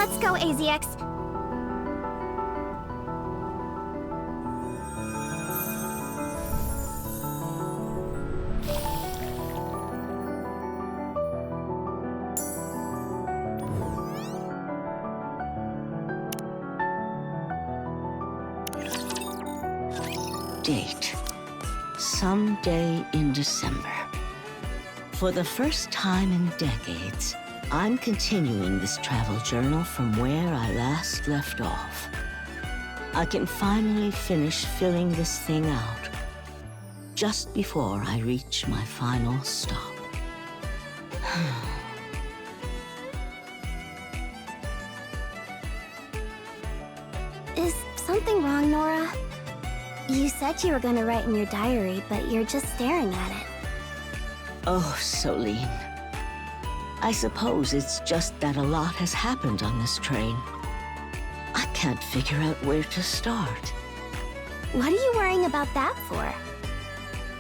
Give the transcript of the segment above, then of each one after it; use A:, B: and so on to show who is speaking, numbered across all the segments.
A: Let's go, AZX.
B: Date. Someday in December. For the first time in decades, I'm continuing this travel journal from where I last left off. I can finally finish filling this thing out just before I reach my final stop.
A: Is something wrong, Nora? You said you were gonna write in your diary, but you're just staring at it.
B: Oh, Soline. I suppose it's just that a lot has happened on this train. I can't figure out where to start.
A: What are you worrying about that for?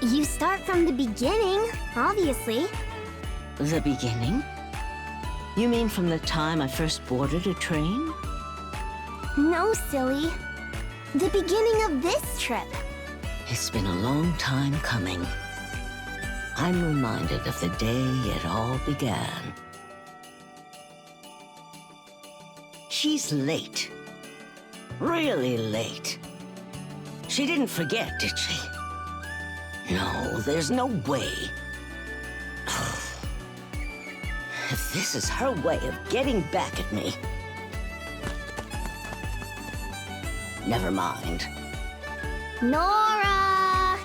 A: You start from the beginning, obviously.
B: The beginning? You mean from the time I first boarded a train?
A: No, silly. The beginning of this trip.
B: It's been a long time coming. I'm reminded of the day it all began. She's late. Really late. She didn't forget, did she? No, there's no way. If this is her way of getting back at me... Never mind.
A: Nora!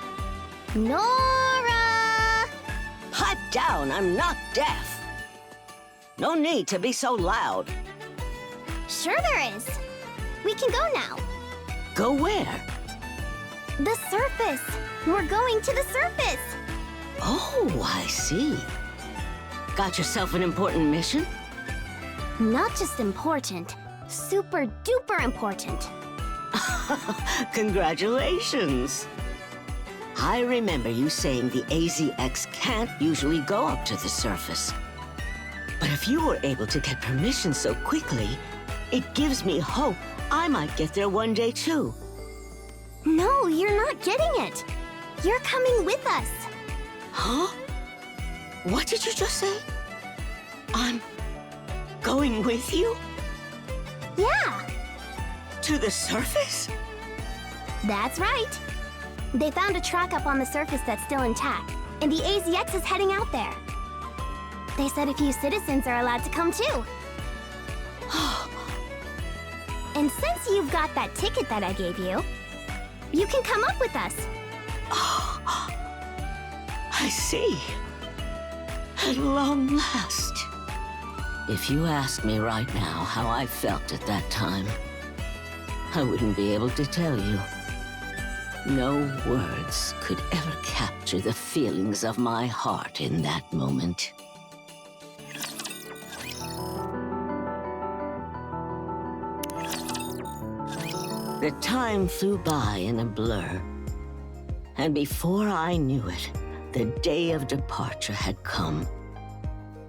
A: Nora!
B: Pipe down, I'm not deaf. No need to be so loud.
A: Sure there is. We can go now.
B: Go where?
A: The surface. We're going to the surface.
B: Oh, I see. Got yourself an important mission?
A: Not just important, super duper important.
B: Congratulations. I remember you saying the AZX can't usually go up to the surface. But if you were able to get permission so quickly, it gives me hope I might get there one day too.
A: No, you're not getting it. You're coming with us.
B: Huh? What did you just say? I'm going with you?
A: Yeah,
B: To the surface?
A: that's right. They found a track up on the surface that's still intact, and the AZX is heading out there. They said a few citizens are allowed to come too. And since you've got that ticket that I gave you, you can come up with us.
B: I see. At long last. If you ask me right now how I felt at that time, I wouldn't be able to tell you. No words could ever capture the feelings of my heart in that moment. The time flew by in a blur. And before I knew it, the day of departure had come.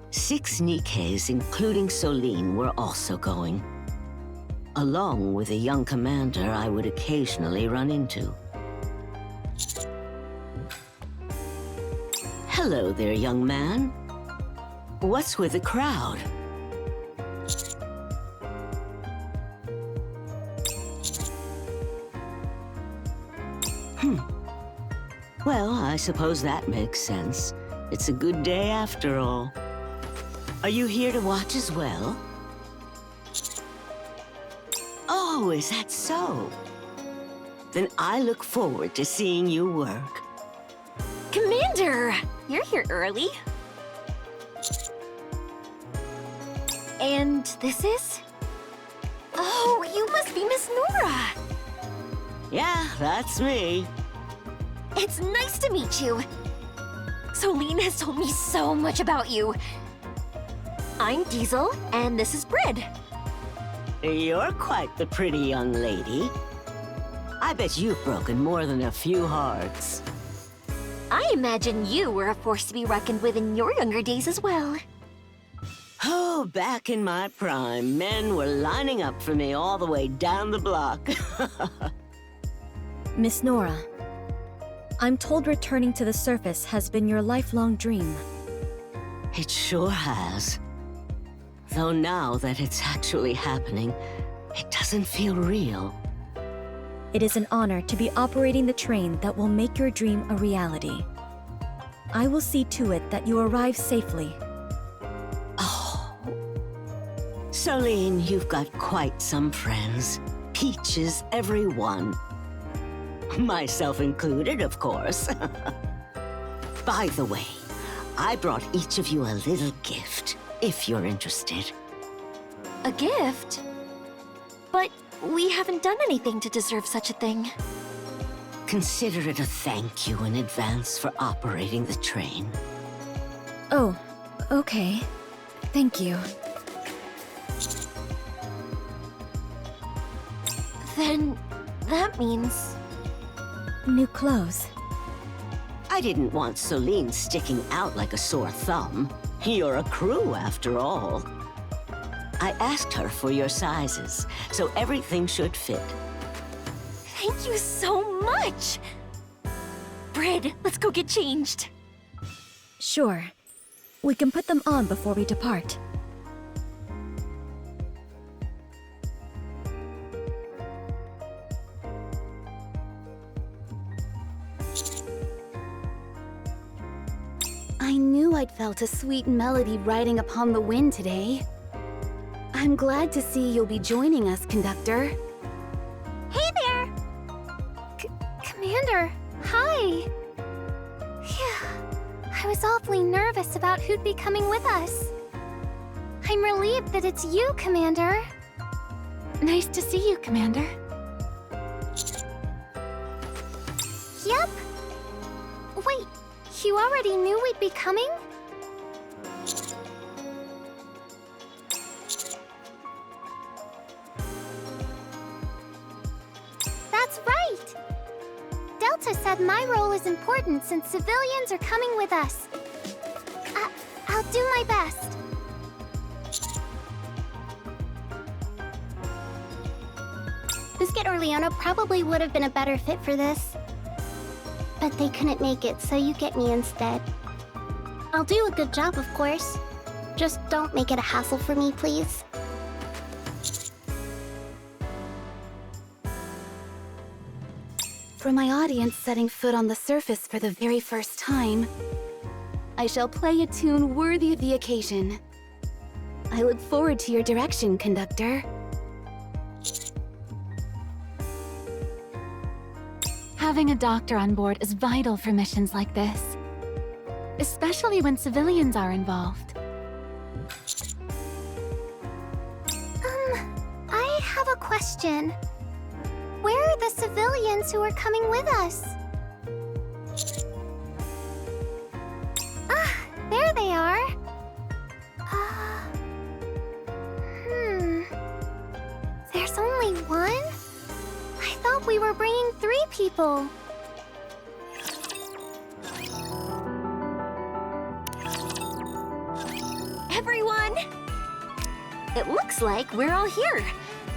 B: 6 NIKKEs, including Soline, were also going, along with a young commander I would occasionally run into. Hello there, young man. What's with the crowd? Well, I suppose that makes sense. It's a good day after all. Are you here to watch as well? Oh, is that so? Then I look forward to seeing you work.
C: Commander! You're here early. And this is? Oh, you must be Miss Nora!
B: Yeah, that's me.
C: It's nice to meet you. Soline has told me so much about you. I'm Diesel, and this is Bread.
B: You're quite the pretty young lady. I bet you've broken more than a few hearts.
C: I imagine you were a force to be reckoned with in your younger days as well.
B: Oh, back in my prime, men were lining up for me all the way down the block.
D: Miss Nora, I'm told returning to the surface has been your lifelong dream.
B: It sure has. Though now that it's actually happening, it doesn't feel real.
D: It is an honor to be operating the train that will make your dream a reality. I will see to it that you arrive safely.
B: Soline, you've got quite some friends. Peaches, every one. Myself included, of course. By the way, I brought each of you a little gift, if you're interested.
C: A gift? But we haven't done anything to deserve such a thing.
B: Consider it a thank you in advance for operating the train.
D: Oh, okay. Thank you.
C: Then that means...
D: New clothes.
B: I didn't want Soline sticking out like a sore thumb. You're a crew, after all. I asked her for your sizes, so everything should fit.
C: Thank you so much! Brid, let's go get changed.
D: Sure. We can put them on before we depart.
E: I knew I'd felt a sweet melody riding upon the wind today. I'm glad to see you'll be joining us, Conductor.
A: Hey there! Commander, hi! Phew. I was awfully nervous about who'd be coming with us. I'm relieved that it's you, Commander.
E: Nice to see you, Commander.
A: Yep. Wait, you already knew we'd be coming? That's right! Delta said my role is important since civilians are coming with us. I'll do my best. Biscuit or Leona probably would have been a better fit for this. But they couldn't make it, so you get me instead. I'll do a good job, of course. Just don't make it a hassle for me, please.
E: For my audience setting foot on the surface for the very first time, I shall play a tune worthy of the occasion. I look forward to your direction, Conductor.
F: Having a doctor on board is vital for missions like this, especially when civilians are involved.
A: I have a question. Where are the civilians who are coming with us? Ah, there they are. There's only one? I thought we were bringing 3 people.
C: Everyone! It looks like we're all here.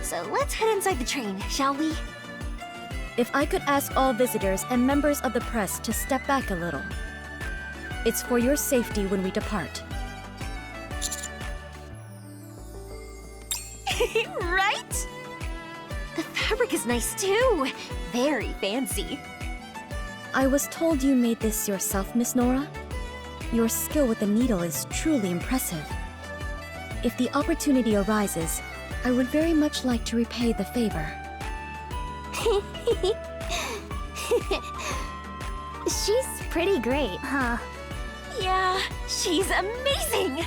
C: So let's head inside the train, shall we?
D: If I could ask all visitors and members of the press to step back a little. It's for your safety when we depart.
C: Right? The fabric is nice too. Very fancy.
D: I was told you made this yourself, Miss Nora. Your skill with the needle is truly impressive. If the opportunity arises, I would very much like to repay the favor.
A: She's pretty great, huh?
C: Yeah, she's amazing!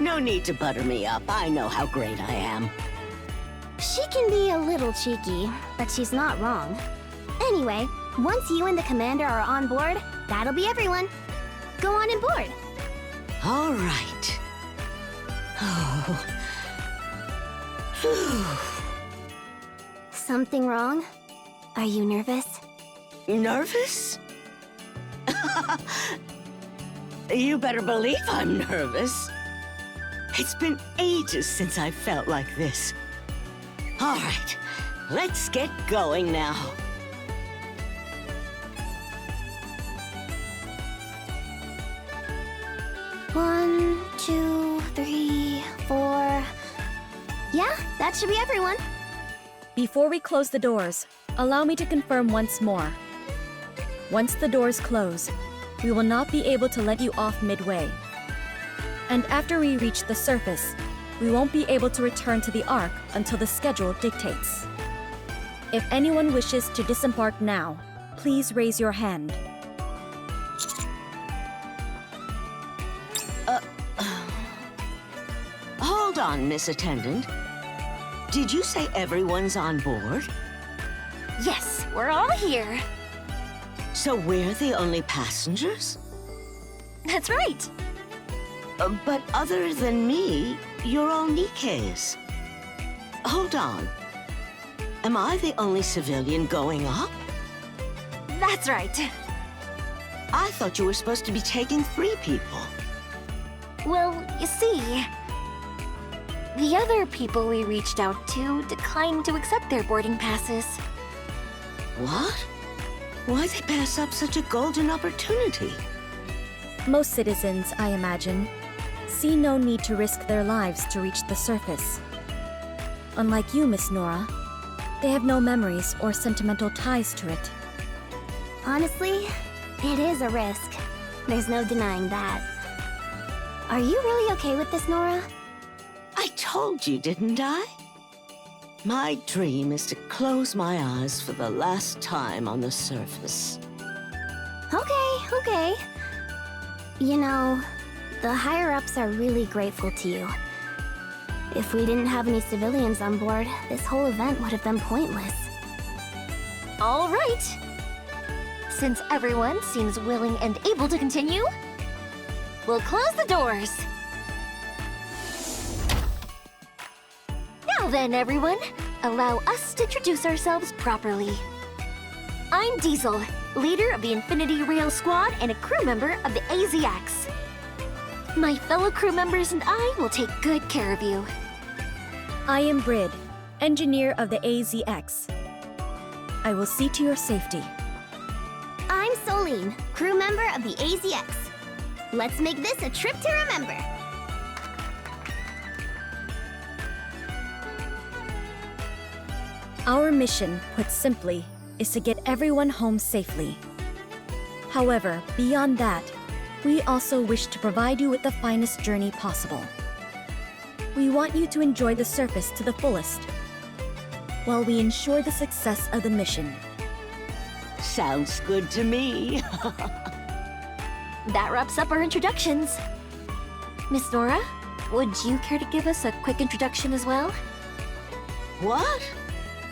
B: No need to butter me up. I know how great I am.
A: She can be a little cheeky, but she's not wrong. Anyway, once you and the commander are on board, that'll be everyone. Go on and board.
B: All right. Oh.
A: Something wrong? Are you nervous?
B: Nervous? You better believe I'm nervous. It's been ages since I felt like this. All right, let's get going now.
A: One, two, three, four. Yeah, that should be everyone.
D: Before we close the doors, allow me to confirm once more. Once the doors close, we will not be able to let you off midway. And after we reach the surface, we won't be able to return to the Ark until the schedule dictates. If anyone wishes to disembark now, please raise your hand.
B: Hold on, Miss Attendant. Did you say everyone's on board?
C: Yes, we're all here.
B: So we're the only passengers?
C: That's right.
B: But other than me, you're all NIKKEs. Hold on. Am I the only civilian going up?
C: That's right.
B: I thought you were supposed to be taking 3 people.
C: Well, you see, the other people we reached out to declined to accept their boarding passes.
B: What? Why'd they pass up such a golden opportunity?
D: Most citizens, I imagine, see no need to risk their lives to reach the surface. Unlike you, Miss Nora, they have no memories or sentimental ties to it.
A: Honestly, it is a risk. There's no denying that. Are you really okay with this, Nora?
B: I told you, didn't I? My dream is to close my eyes for the last time on the surface.
A: Okay. You know, the higher-ups are really grateful to you. If we didn't have any civilians on board, this whole event would have been pointless.
C: All right. Since everyone seems willing and able to continue, we'll close the doors. Now then, everyone, allow us to introduce ourselves properly. I'm Diesel, leader of the Infinity Rail Squad and a crew member of the AZX. My fellow crew members and I will take good care of you.
D: I am Brid, engineer of the AZX. I will see to your safety.
A: I'm Solene, crew member of the AZX. Let's make this a trip to remember.
D: Our mission, put simply, is to get everyone home safely. However, beyond that, we also wish to provide you with the finest journey possible. We want you to enjoy the surface to the fullest, while we ensure the success of the mission.
B: Sounds good to me.
C: That wraps up our introductions. Miss Nora, would you care to give us a quick introduction as well?
B: What?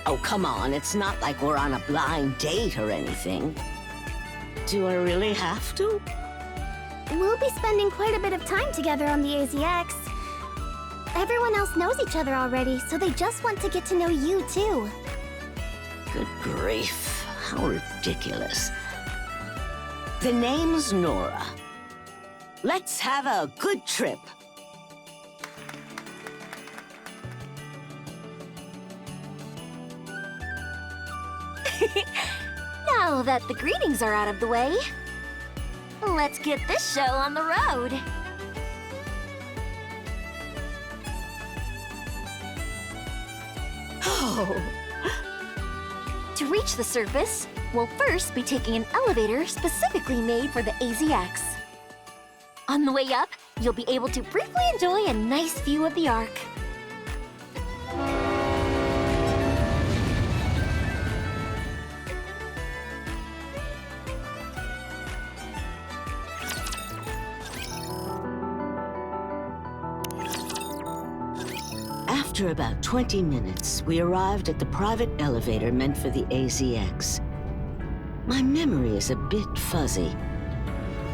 B: Oh, come on, it's not like we're on a blind date or anything. Do I really have to?
A: We'll be spending quite a bit of time together on the AZX. Everyone else knows each other already, so they just want to get to know you too.
B: Good grief, how ridiculous. The name's Nora. Let's have a good trip.
C: Now that the greetings are out of the way, let's get this show on the road.
B: Oh,
C: To reach the surface, we'll first be taking an elevator specifically made for the AZX. On the way up, you'll be able to briefly enjoy a nice view of the Ark.
B: After about 20 minutes, we arrived at the private elevator meant for the AZX. My memory is a bit fuzzy,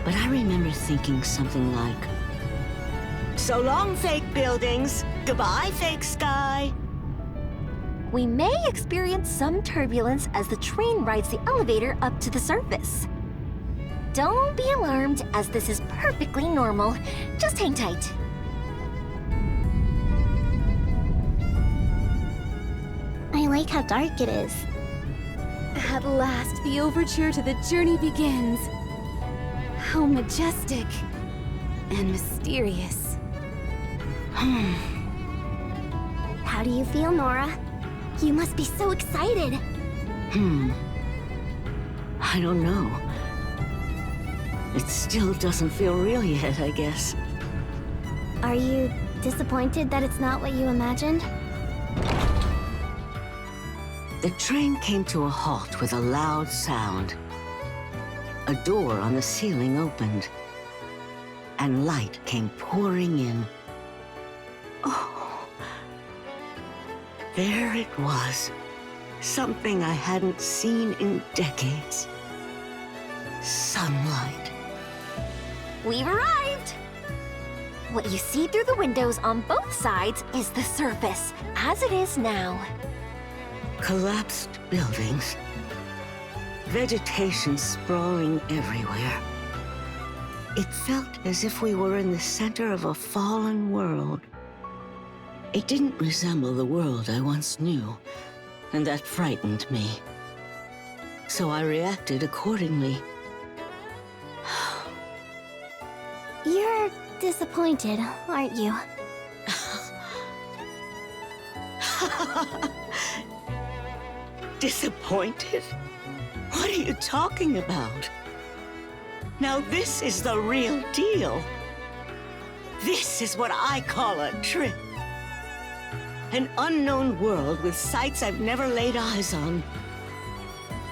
B: but I remember thinking something like, "So long, fake buildings. Goodbye, fake sky."
C: We may experience some turbulence as the train rides the elevator up to the surface. Don't be alarmed, as this is perfectly normal. Just hang tight.
A: I like how dark it is.
E: At last, the overture to the journey begins. How majestic and mysterious.
A: How do you feel, Nora? You must be so excited.
B: I don't know. It still doesn't feel real yet, I guess.
A: Are you disappointed that it's not what you imagined?
B: The train came to a halt with a loud sound. A door on the ceiling opened, and light came pouring in. Oh, there it was. Something I hadn't seen in decades. Sunlight.
C: We've arrived! What you see through the windows on both sides is the surface, as it is now.
B: Collapsed buildings. Vegetation sprawling everywhere. It felt as if we were in the center of a fallen world. It didn't resemble the world I once knew, and that frightened me. So I reacted accordingly.
A: You're disappointed, aren't you?
B: Disappointed? What are you talking about? Now this is the real deal. This is what I call a trip. An unknown world with sights I've never laid eyes on.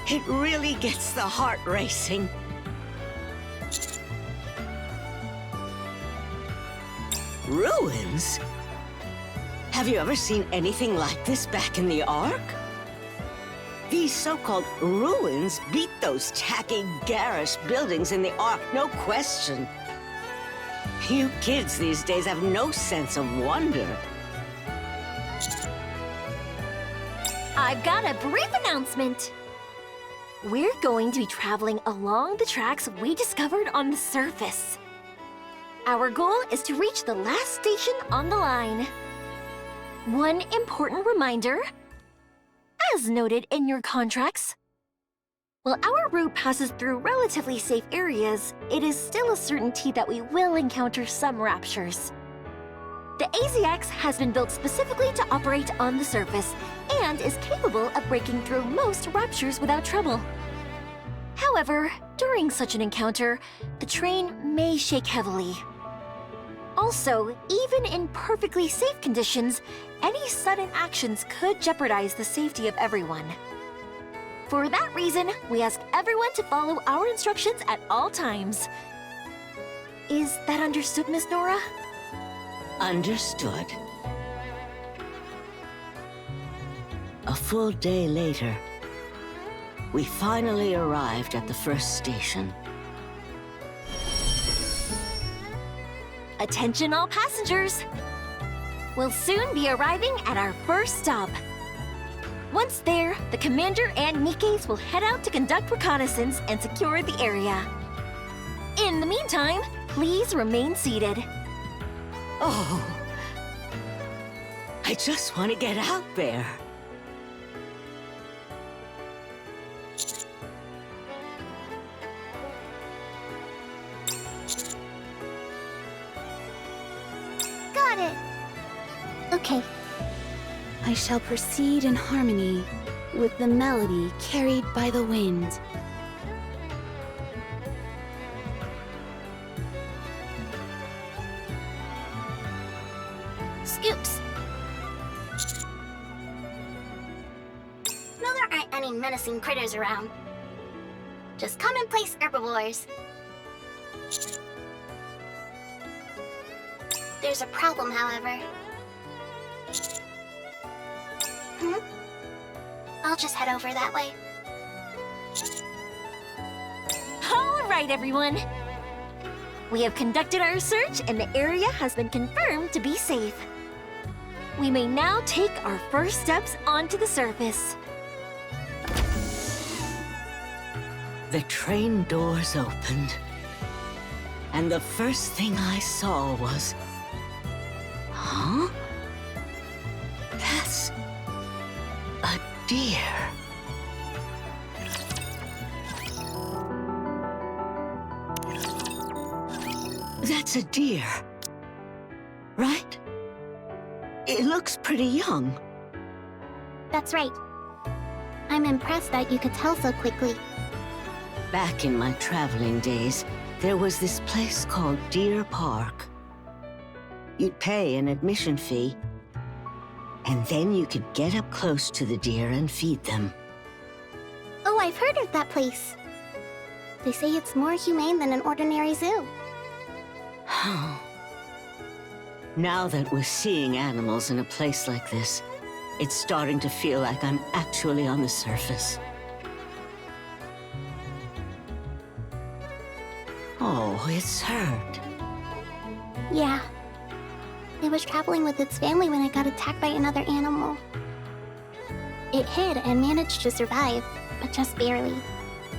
B: It really gets the heart racing. Ruins? Have you ever seen anything like this back in the Ark? These so-called ruins beat those tacky, garish buildings in the Ark, no question. You kids these days have no sense of wonder.
C: I've got a brief announcement. We're going to be traveling along the tracks we discovered on the surface. Our goal is to reach the last station on the line. One important reminder, as noted in your contracts, while our route passes through relatively safe areas, it is still a certainty that we will encounter some raptures. The AZX has been built specifically to operate on the surface and is capable of breaking through most raptures without trouble. However, during such an encounter, the train may shake heavily. Also, even in perfectly safe conditions, any sudden actions could jeopardize the safety of everyone. For that reason, we ask everyone to follow our instructions at all times. Is that understood, Miss Nora?
B: Understood. A full day later, we finally arrived at the first station.
C: Attention all passengers! We'll soon be arriving at our first stop. Once there, the commander and NIKKEs will head out to conduct reconnaissance and secure the area. In the meantime, please remain seated.
B: Oh, I just want to get out there.
A: Got it. Okay.
E: I shall proceed in harmony with the melody carried by the wind.
A: Scoops. No, there aren't any menacing critters around. Just commonplace herbivores. There's a problem, however. I'll just head over that way.
C: All right, everyone. We have conducted our search and the area has been confirmed to be safe. We may now take our first steps onto the surface.
B: The train doors opened, and the first thing I saw was... Huh? That's... a deer. That's a deer, right? It looks pretty young.
A: That's right. I'm impressed that you could tell so quickly.
B: Back in my traveling days, there was this place called Deer Park. You'd pay an admission fee, and then you could get up close to the deer and feed them.
A: Oh, I've heard of that place. They say it's more humane than an ordinary zoo.
B: Now that we're seeing animals in a place like this, it's starting to feel like I'm actually on the surface. Oh, it's hurt.
A: Yeah. It was traveling with its family when it got attacked by another animal. It hid and managed to survive, but just barely.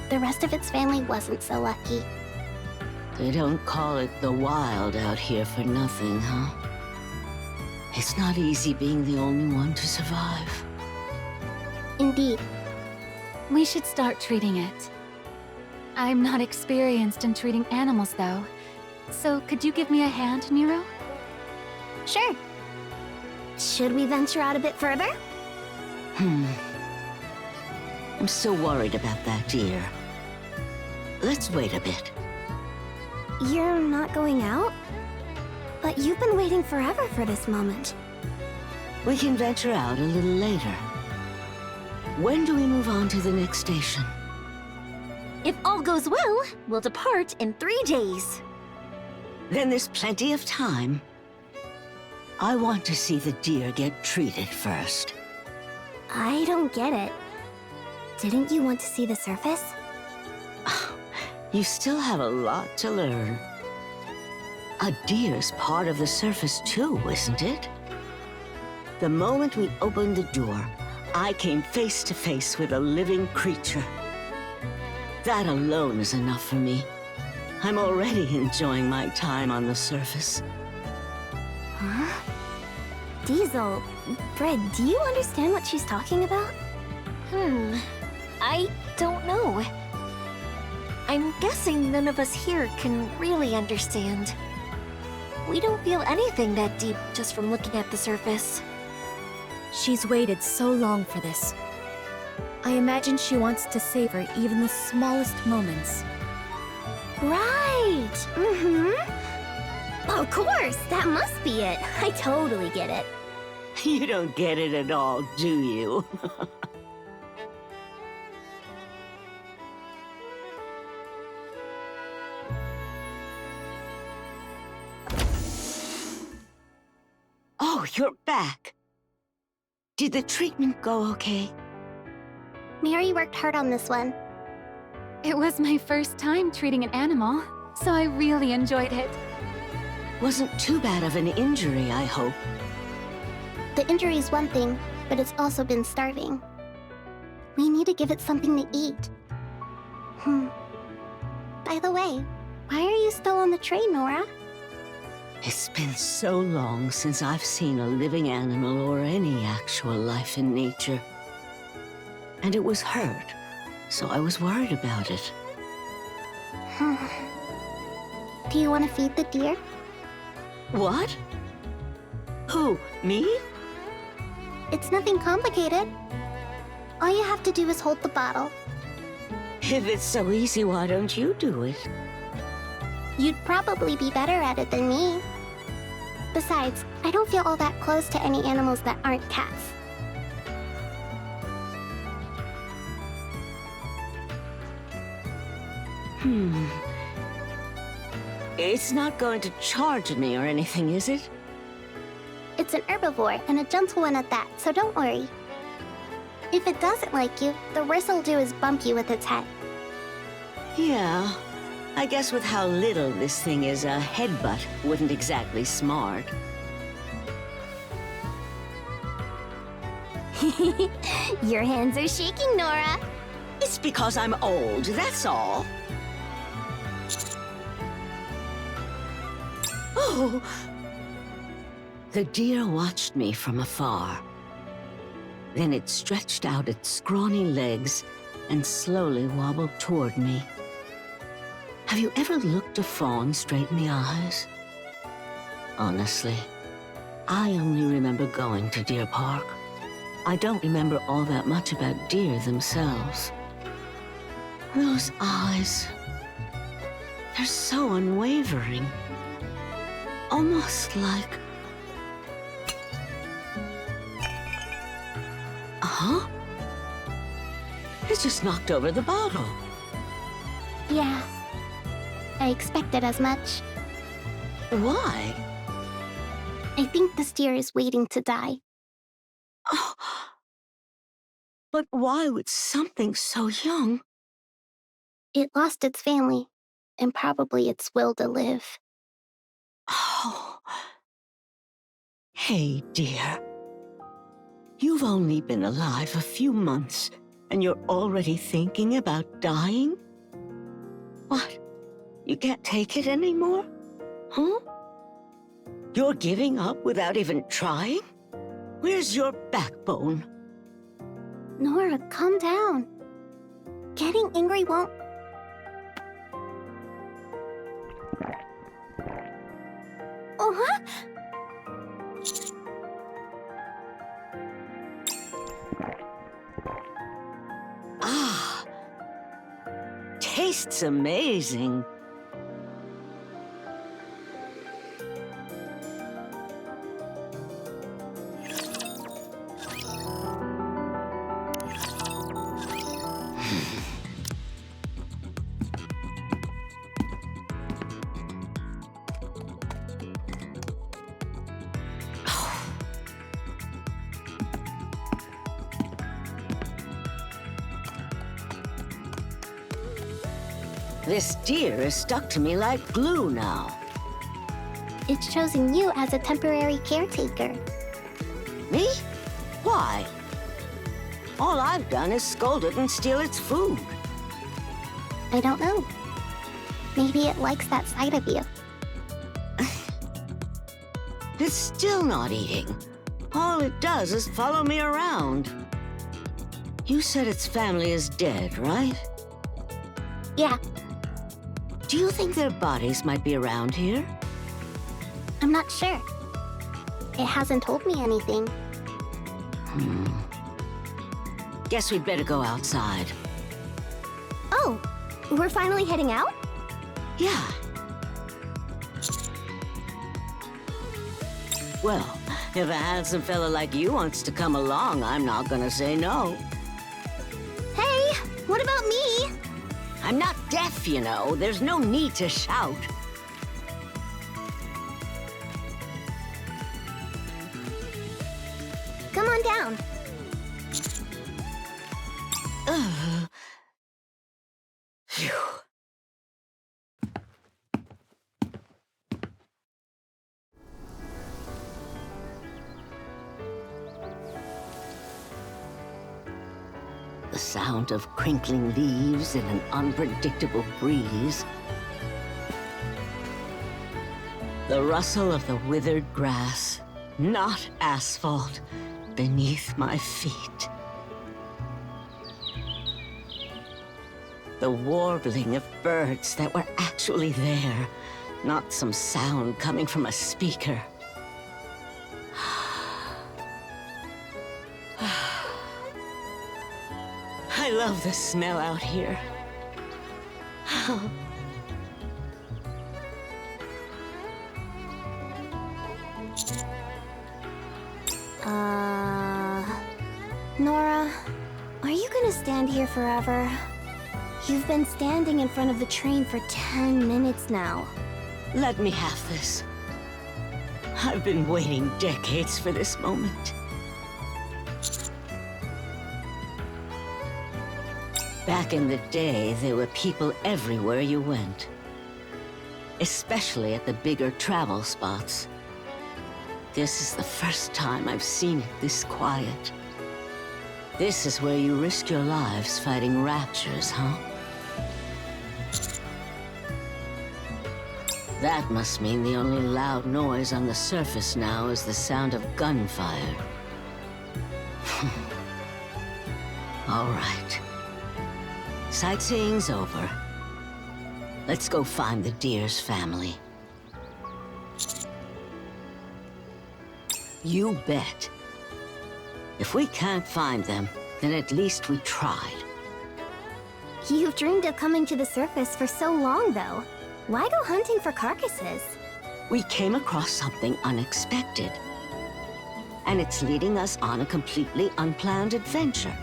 A: The rest of its family wasn't so lucky.
B: They don't call it the wild out here for nothing, huh? It's not easy being the only one to survive.
A: Indeed.
F: We should start treating it. I'm not experienced in treating animals, though. So could you give me a hand, Nero?
A: Sure. Should we venture out a bit further?
B: I'm still worried about that deer. Let's wait a bit.
A: You're not going out? But you've been waiting forever for this moment.
B: We can venture out a little later. When do we move on to the next station?
C: If all goes well, we'll depart in 3 days.
B: Then there's plenty of time. I want to see the deer get treated first.
A: I don't get it. Didn't you want to see the surface?
B: You still have a lot to learn. A deer's part of the surface too, isn't it? The moment we opened the door, I came face to face with a living creature. That alone is enough for me. I'm already enjoying my time on the surface.
A: Huh? Diesel, Fred, do you understand what she's talking about?
C: I don't know. I'm guessing none of us here can really understand. We don't feel anything that deep just from looking at the surface.
D: She's waited so long for this. I imagine she wants to savor even the smallest moments.
A: Right! Of course, that must be it. I totally get it.
B: You don't get it at all, do you? Oh, you're back. Did the treatment go okay?
A: Mary worked hard on this one.
F: It was my first time treating an animal, so I really enjoyed it.
B: Wasn't too bad of an injury, I hope.
A: The injury's one thing, but it's also been starving. We need to give it something to eat. By the way, why are you still on the train, Nora?
B: It's been so long since I've seen a living animal or any actual life in nature. And it was hurt, so I was worried about it.
A: Do you want to feed the deer?
B: What? Who, me?
A: It's nothing complicated. All you have to do is hold the bottle.
B: If it's so easy, why don't you do it?
A: You'd probably be better at it than me. Besides, I don't feel all that close to any animals that aren't cats.
B: It's not going to charge me or anything, is it?
A: It's an herbivore, and a gentle one at that, so don't worry. If it doesn't like you, the worst it'll do is bump you with its head.
B: Yeah. I guess with how little this thing is, a headbutt wouldn't exactly smart.
A: Your hands are shaking, Nora.
B: It's because I'm old, that's all. Oh! The deer watched me from afar. Then it stretched out its scrawny legs and slowly wobbled toward me. Have you ever looked a fawn straight in the eyes? Honestly, I only remember going to Deer Park. I don't remember all that much about deer themselves. Those eyes, they're so unwavering. Almost like... Huh? It just knocked over the bottle.
A: Yeah. I expected as much.
B: Why?
A: I think this deer is waiting to die.
B: Oh. But why would something so young?
A: It lost its family, and probably its will to live.
B: Oh. Hey, dear. You've only been alive a few months, and you're already thinking about dying? What? You can't take it anymore? Huh? You're giving up without even trying? Where's your backbone?
A: Nora, calm down. Getting angry won't... Uh-huh.
B: Ah. Tastes amazing. This deer is stuck to me like glue now.
A: It's chosen you as a temporary caretaker.
B: Me? Why? All I've done is scold it and steal its food.
A: I don't know. Maybe it likes that side of you.
B: It's still not eating. All it does is follow me around. You said its family is dead, right?
A: Yeah,
B: Do you think their bodies might be around here?
A: I'm not sure. It hasn't told me anything.
B: Guess we'd better go outside.
C: Oh, we're finally heading out?
B: Yeah. Well, if a handsome fella like you wants to come along, I'm not gonna say no.
C: Hey, what about me?
B: I'm not deaf, you know. There's no need to shout.
C: Come on down.
B: Phew. The sound of crinkling leaves in an unpredictable breeze. The rustle of the withered grass, not asphalt, beneath my feet. The warbling of birds that were actually there, not some sound coming from a speaker. I love the smell out here.
C: Nora, are you gonna stand here forever? You've been standing in front of the train for 10 minutes now.
B: Let me have this. I've been waiting decades for this moment. Back in the day, there were people everywhere you went. Especially at the bigger travel spots. This is the first time I've seen it this quiet. This is where you risk your lives fighting raptures, huh? That must mean the only loud noise on the surface now is the sound of gunfire. All right. Sightseeing's over. Let's go find the deer's family. You bet. If we can't find them, then at least we tried.
A: You've dreamed of coming to the surface for so long, though. Why go hunting for carcasses?
B: We came across something unexpected. And it's leading us on a completely unplanned adventure.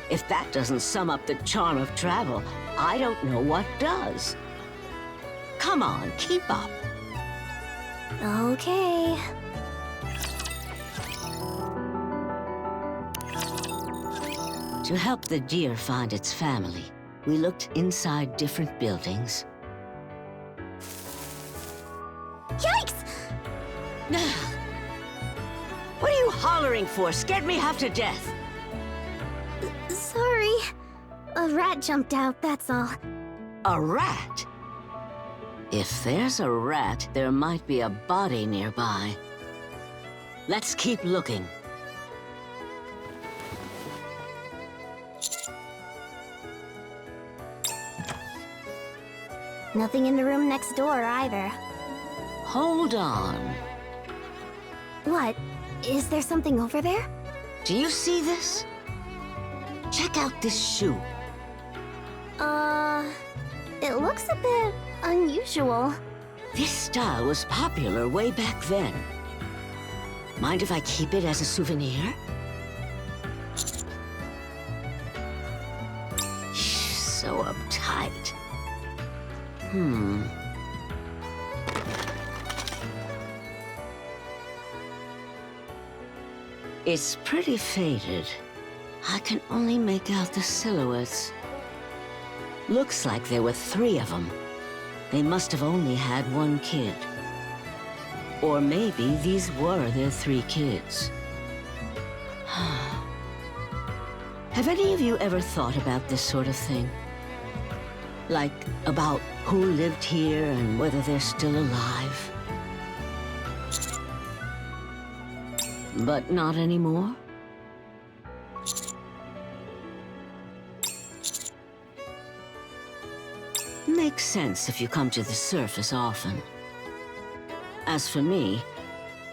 B: If that doesn't sum up the charm of travel, I don't know what does. Come on, keep up.
A: Okay.
B: To help the deer find its family, we looked inside different buildings.
A: Yikes!
B: What are you hollering for? Scared me half to death.
A: Sorry. A rat jumped out, that's all.
B: A rat? If there's a rat, there might be a body nearby. Let's keep looking.
A: Nothing in the room next door, either.
B: Hold on.
A: What? Is there something over there?
B: Do you see this? Check out this shoe.
A: It looks a bit unusual.
B: This style was popular way back then. Mind if I keep it as a souvenir? So uptight. It's pretty faded. I can only make out the silhouettes. Looks like there were 3 of them. They must have only had 1 kid. Or maybe these were their 3 kids. Have any of you ever thought about this sort of thing? Like, about who lived here and whether they're still alive? But not anymore? Makes sense if you come to the surface often. As for me,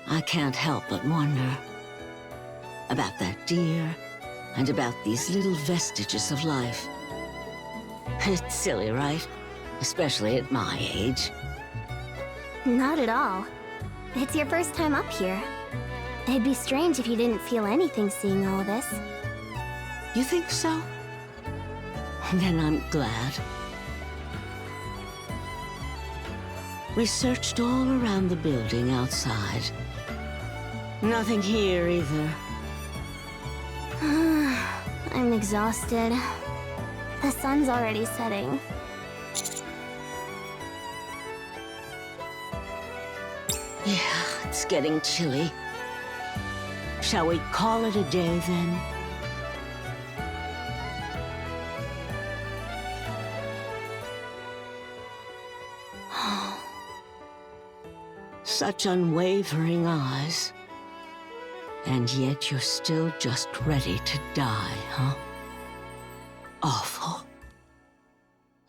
B: I can't help but wonder about that deer and about these little vestiges of life. It's silly, right? Especially at my age.
A: Not at all. It's your first time up here. It'd be strange if you didn't feel anything seeing all this.
B: You think so? Then I'm glad. We searched all around the building outside. Nothing here either.
A: I'm exhausted. The sun's already setting.
B: Yeah, it's getting chilly. Shall we call it a day then? Such unwavering eyes. And yet you're still just ready to die, huh? Awful.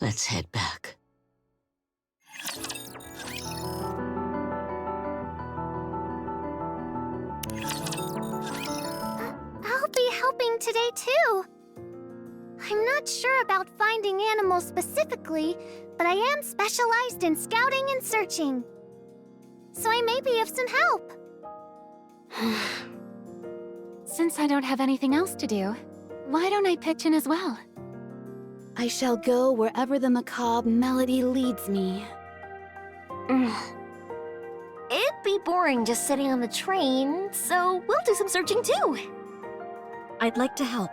B: Let's head back.
A: I'll be helping today too. I'm not sure about finding animals specifically, but I am specialized in scouting and searching. So I may be of some help.
F: Since I don't have anything else to do, why don't I pitch in as well? I shall go wherever the macabre melody leads me.
C: It'd be boring just sitting on the train, so we'll do some searching too.
D: I'd like to help.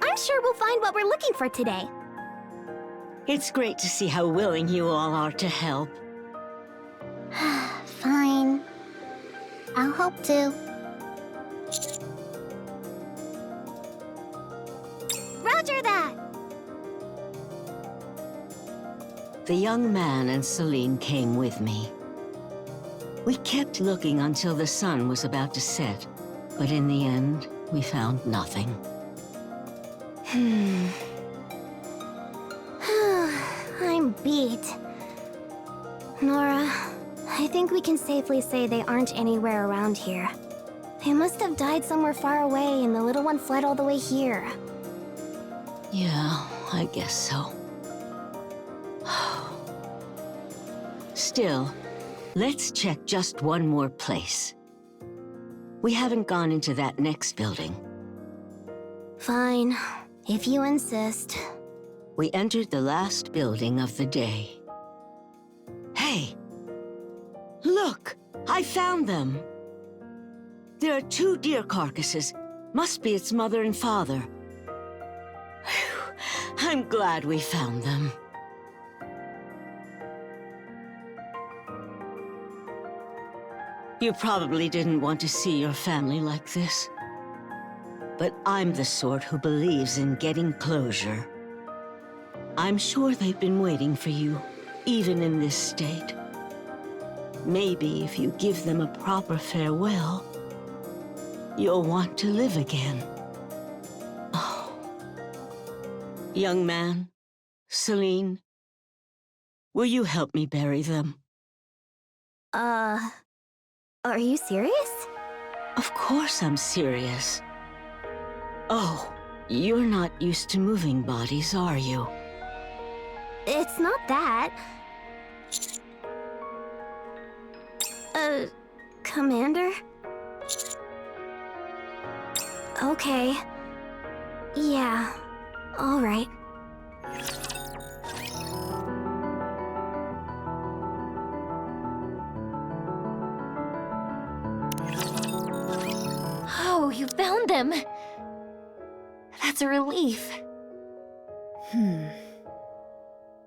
A: I'm sure we'll find what we're looking for today.
B: It's great to see how willing you all are to help.
A: Fine. I'll help too. Roger that!
B: The young man and Celine came with me. We kept looking until the sun was about to set, but in the end, we found nothing.
A: I'm beat. Nora, I think we can safely say they aren't anywhere around here. They must have died somewhere far away and the little one fled all the way here.
B: Yeah, I guess so. Still, let's check just one more place. We haven't gone into that next building.
A: Fine, if you insist.
B: We entered the last building of the day. Hey! Look! I found them! There are 2 deer carcasses. Must be its mother and father. Whew. I'm glad we found them. You probably didn't want to see your family like this. But I'm the sort who believes in getting closure. I'm sure they've been waiting for you, even in this state. Maybe if you give them a proper farewell, you'll want to live again. Oh. Young man, Celine, will you help me bury them?
A: Are you serious?
B: Of course I'm serious. Oh, you're not used to moving bodies, are you?
A: It's not that. Commander? Okay. Yeah, all right.
C: Oh, you found them! That's a relief.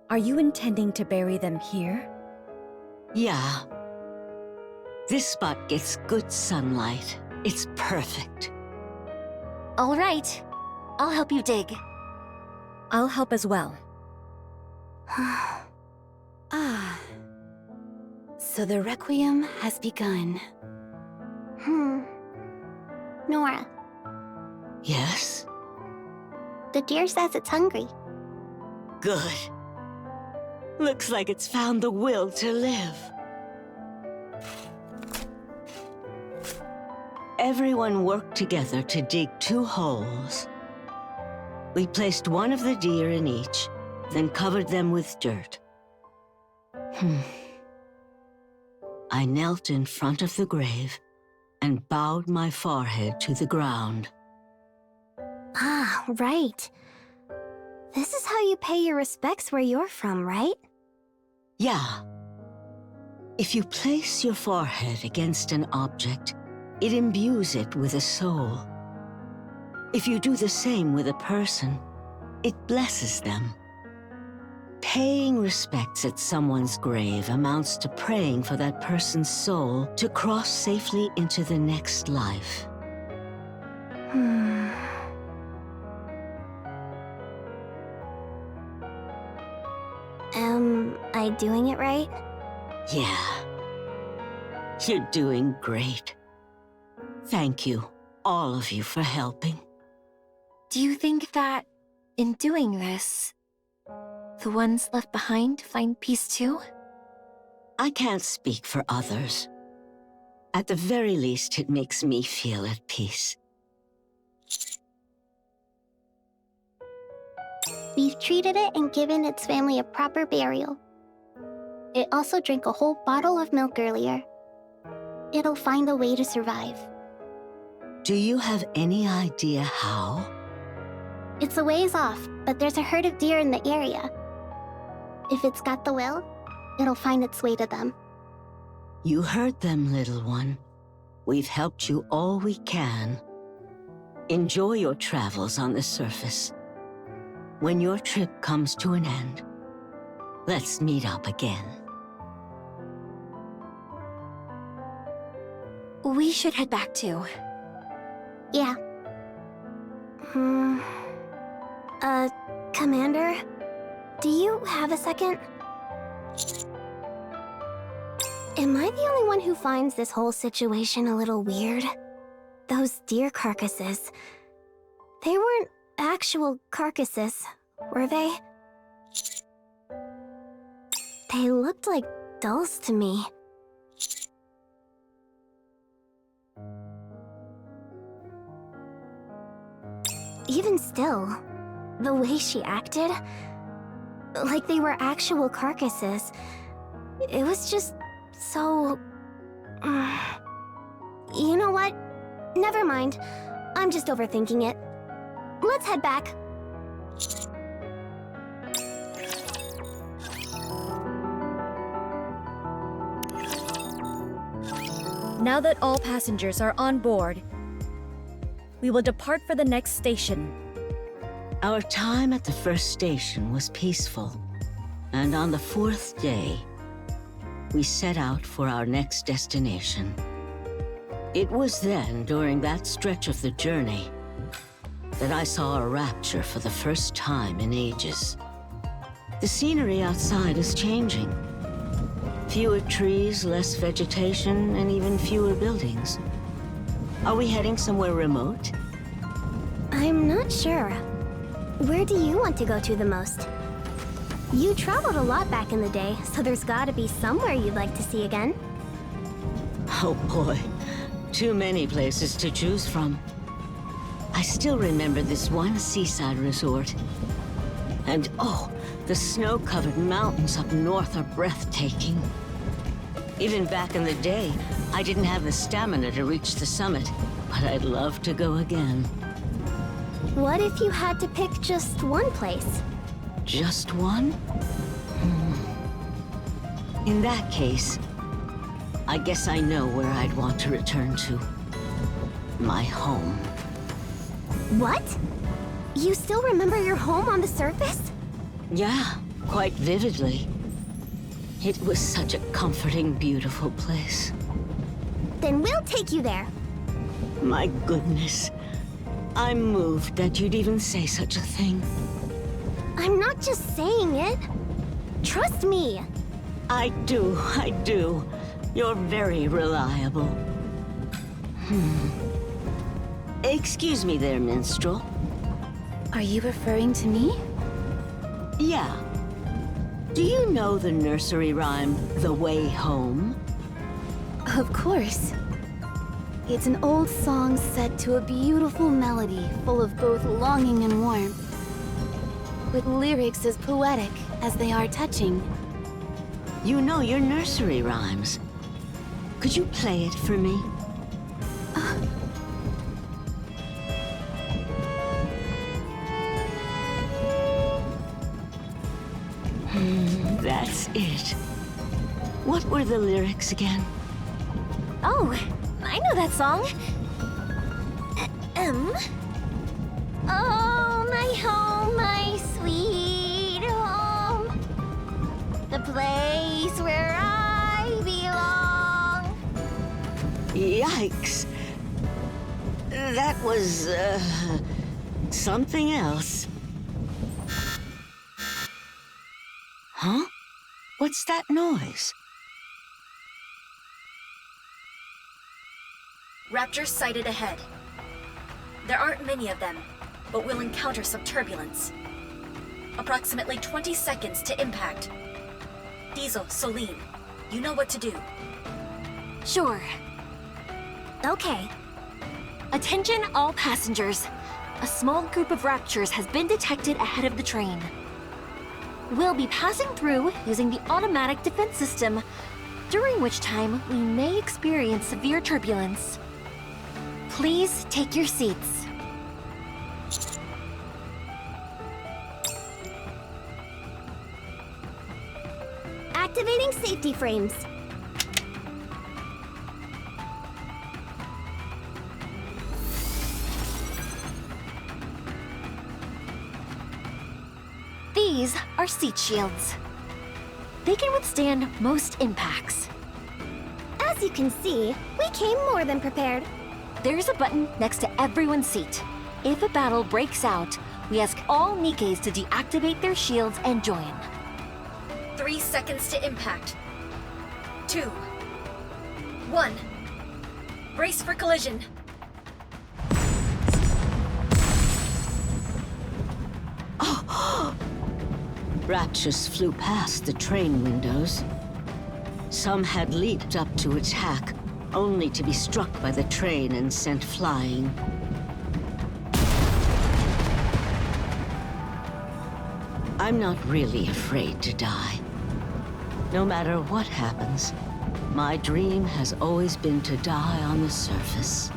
D: Are you intending to bury them here?
B: Yeah. This spot gets good sunlight. It's perfect.
C: All right. I'll help you dig.
D: I'll help as well.
E: So the Requiem has begun.
A: Nora,
B: Yes?
A: the deer says it's hungry.
B: Good. Looks like it's found the will to live. Everyone worked together to dig 2 holes. We placed one of the deer in each, then covered them with dirt. I knelt in front of the grave and bowed my forehead to the ground.
A: Ah, right. This is how you pay your respects where you're from, right?
B: Yeah. If you place your forehead against an object, it imbues it with a soul. If you do the same with a person, it blesses them. Paying respects at someone's grave amounts to praying for that person's soul to cross safely into the next life.
A: Am I doing it right?
B: Yeah. You're doing great. Thank you, all of you, for helping.
C: Do you think that, in doing this, the ones left behind find peace too?
B: I can't speak for others. At the very least, it makes me feel at peace.
A: We've treated it and given its family a proper burial. It also drank a whole bottle of milk earlier. It'll find a way to survive.
B: Do you have any idea how?
A: It's a ways off, but there's a herd of deer in the area. If it's got the will, it'll find its way to them.
B: You heard them, little one. We've helped you all we can. Enjoy your travels on the surface. When your trip comes to an end, let's meet up again.
C: We should head back too.
A: Yeah. Commander, do you have a second? Am I the only one who finds this whole situation a little weird? Those deer carcasses. They weren't actual carcasses, were they? They looked like dolls to me. Even still, the way she acted, like they were actual carcasses, it was just so... You know what? Never mind. I'm just overthinking it. Let's head back.
D: Now that all passengers are on board, we will depart for the next station.
B: Our time at the first station was peaceful, and on the 4th day, we set out for our next destination. It was then, during that stretch of the journey, that I saw a rapture for the first time in ages. The scenery outside is changing. Fewer trees, less vegetation, and even fewer buildings. Are we heading somewhere remote?
A: I'm not sure. Where do you want to go to the most? You traveled a lot back in the day, so there's gotta be somewhere you'd like to see again.
B: Oh boy, too many places to choose from. I still remember this one seaside resort. And oh, the snow-covered mountains up north are breathtaking. Even back in the day, I didn't have the stamina to reach the summit, but I'd love to go again.
A: What if you had to pick just one place?
B: Just one? In that case, I guess I know where I'd want to return to. My home.
A: What? You still remember your home on the surface?
B: Yeah, quite vividly. It was such a comforting, beautiful place.
A: Then we'll take you there.
B: My goodness. I'm moved that you'd even say such a thing.
A: I'm not just saying it. Trust me.
B: I do. You're very reliable. Excuse me there, minstrel.
F: Are you referring to me?
B: Yeah. Do you know the nursery rhyme, The Way Home?
F: Of course. It's an old song set to a beautiful melody full of both longing and warmth, with lyrics as poetic as they are touching.
B: You know your nursery rhymes. Could you play it for me? That's it. What were the lyrics again?
C: Oh, I know that song. Oh, my home, my sweet home. The place where I belong.
B: Yikes. That was, something else. Huh? What's that noise?
D: Raptors sighted ahead. There aren't many of them, but we'll encounter some turbulence. Approximately 20 seconds to impact. Diesel, Celine, you know what to do.
C: Sure. Okay. Attention all passengers. A small group of Raptors has been detected ahead of the train. We'll be passing through using the automatic defense system, during which time we may experience severe turbulence. Please take your seats.
A: Activating safety frames.
C: These are seat shields. They can withstand most impacts.
A: As you can see, we came more than prepared.
C: There's a button next to everyone's seat. If a battle breaks out, we ask all NIKKEs to deactivate their shields and join.
D: 3 seconds to impact. 2, 1. Brace for collision.
B: Raptures flew past the train windows. Some had leaped up to attack, only to be struck by the train and sent flying. I'm not really afraid to die. No matter what happens, my dream has always been to die on the surface.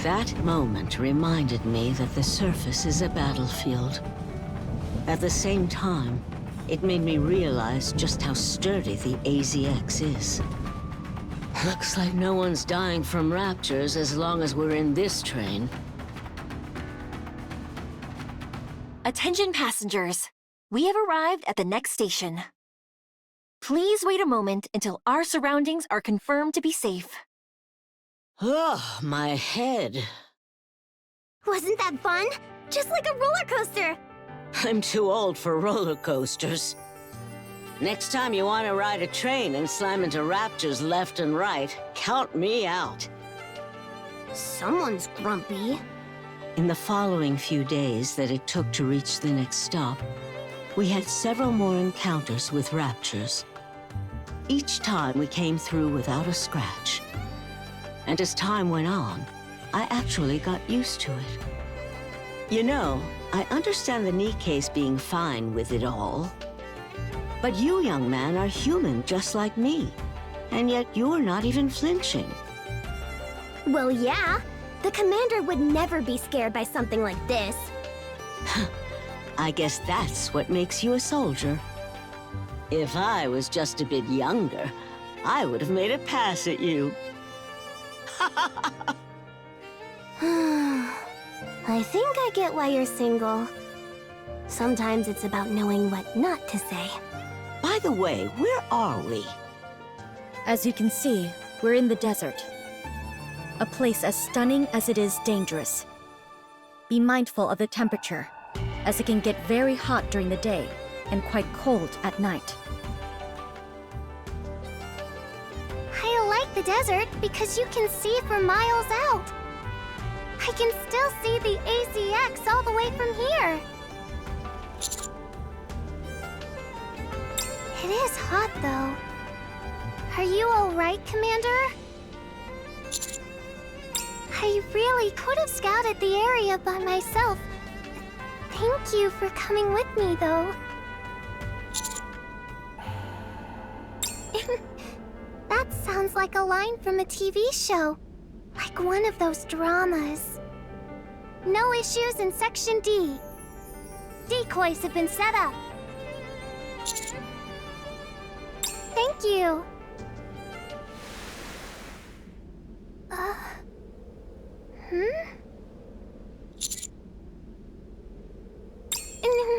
B: That moment reminded me that the surface is a battlefield. At the same time, it made me realize just how sturdy the AZX is. Looks like no one's dying from raptures as long as we're in this train.
C: Attention passengers, we have arrived at the next station. Please wait a moment until our surroundings are confirmed to be safe.
B: Oh, my head.
A: Wasn't that fun? Just like a roller coaster!
B: I'm too old for roller coasters. Next time you want to ride a train and slam into raptors left and right, count me out.
A: Someone's grumpy.
B: In the following few days that it took to reach the next stop, we had several more encounters with raptures. Each time we came through without a scratch. And as time went on, I actually got used to it. You know, I understand the NIKKEs being fine with it all. But you, young man, are human just like me. And yet you're not even flinching.
A: Well, yeah. The commander would never be scared by something like this.
B: I guess that's what makes you a soldier. If I was just a bit younger, I would have made a pass at you.
A: I think I get why you're single. Sometimes it's about knowing what not to say.
B: By the way, where are we?
D: As you can see, we're in the desert. A place as stunning as it is dangerous. Be mindful of the temperature, as it can get very hot during the day and quite cold at night.
A: I like the desert because you can see for miles out. I can still see the AZX all the way from here. It is hot, though. Are you all right, Commander? I really could have scouted the area by myself. Thank you for coming with me, though. That sounds like a line from a TV show. Like one of those dramas. No issues in Section D. Decoys have been set up. Thank you.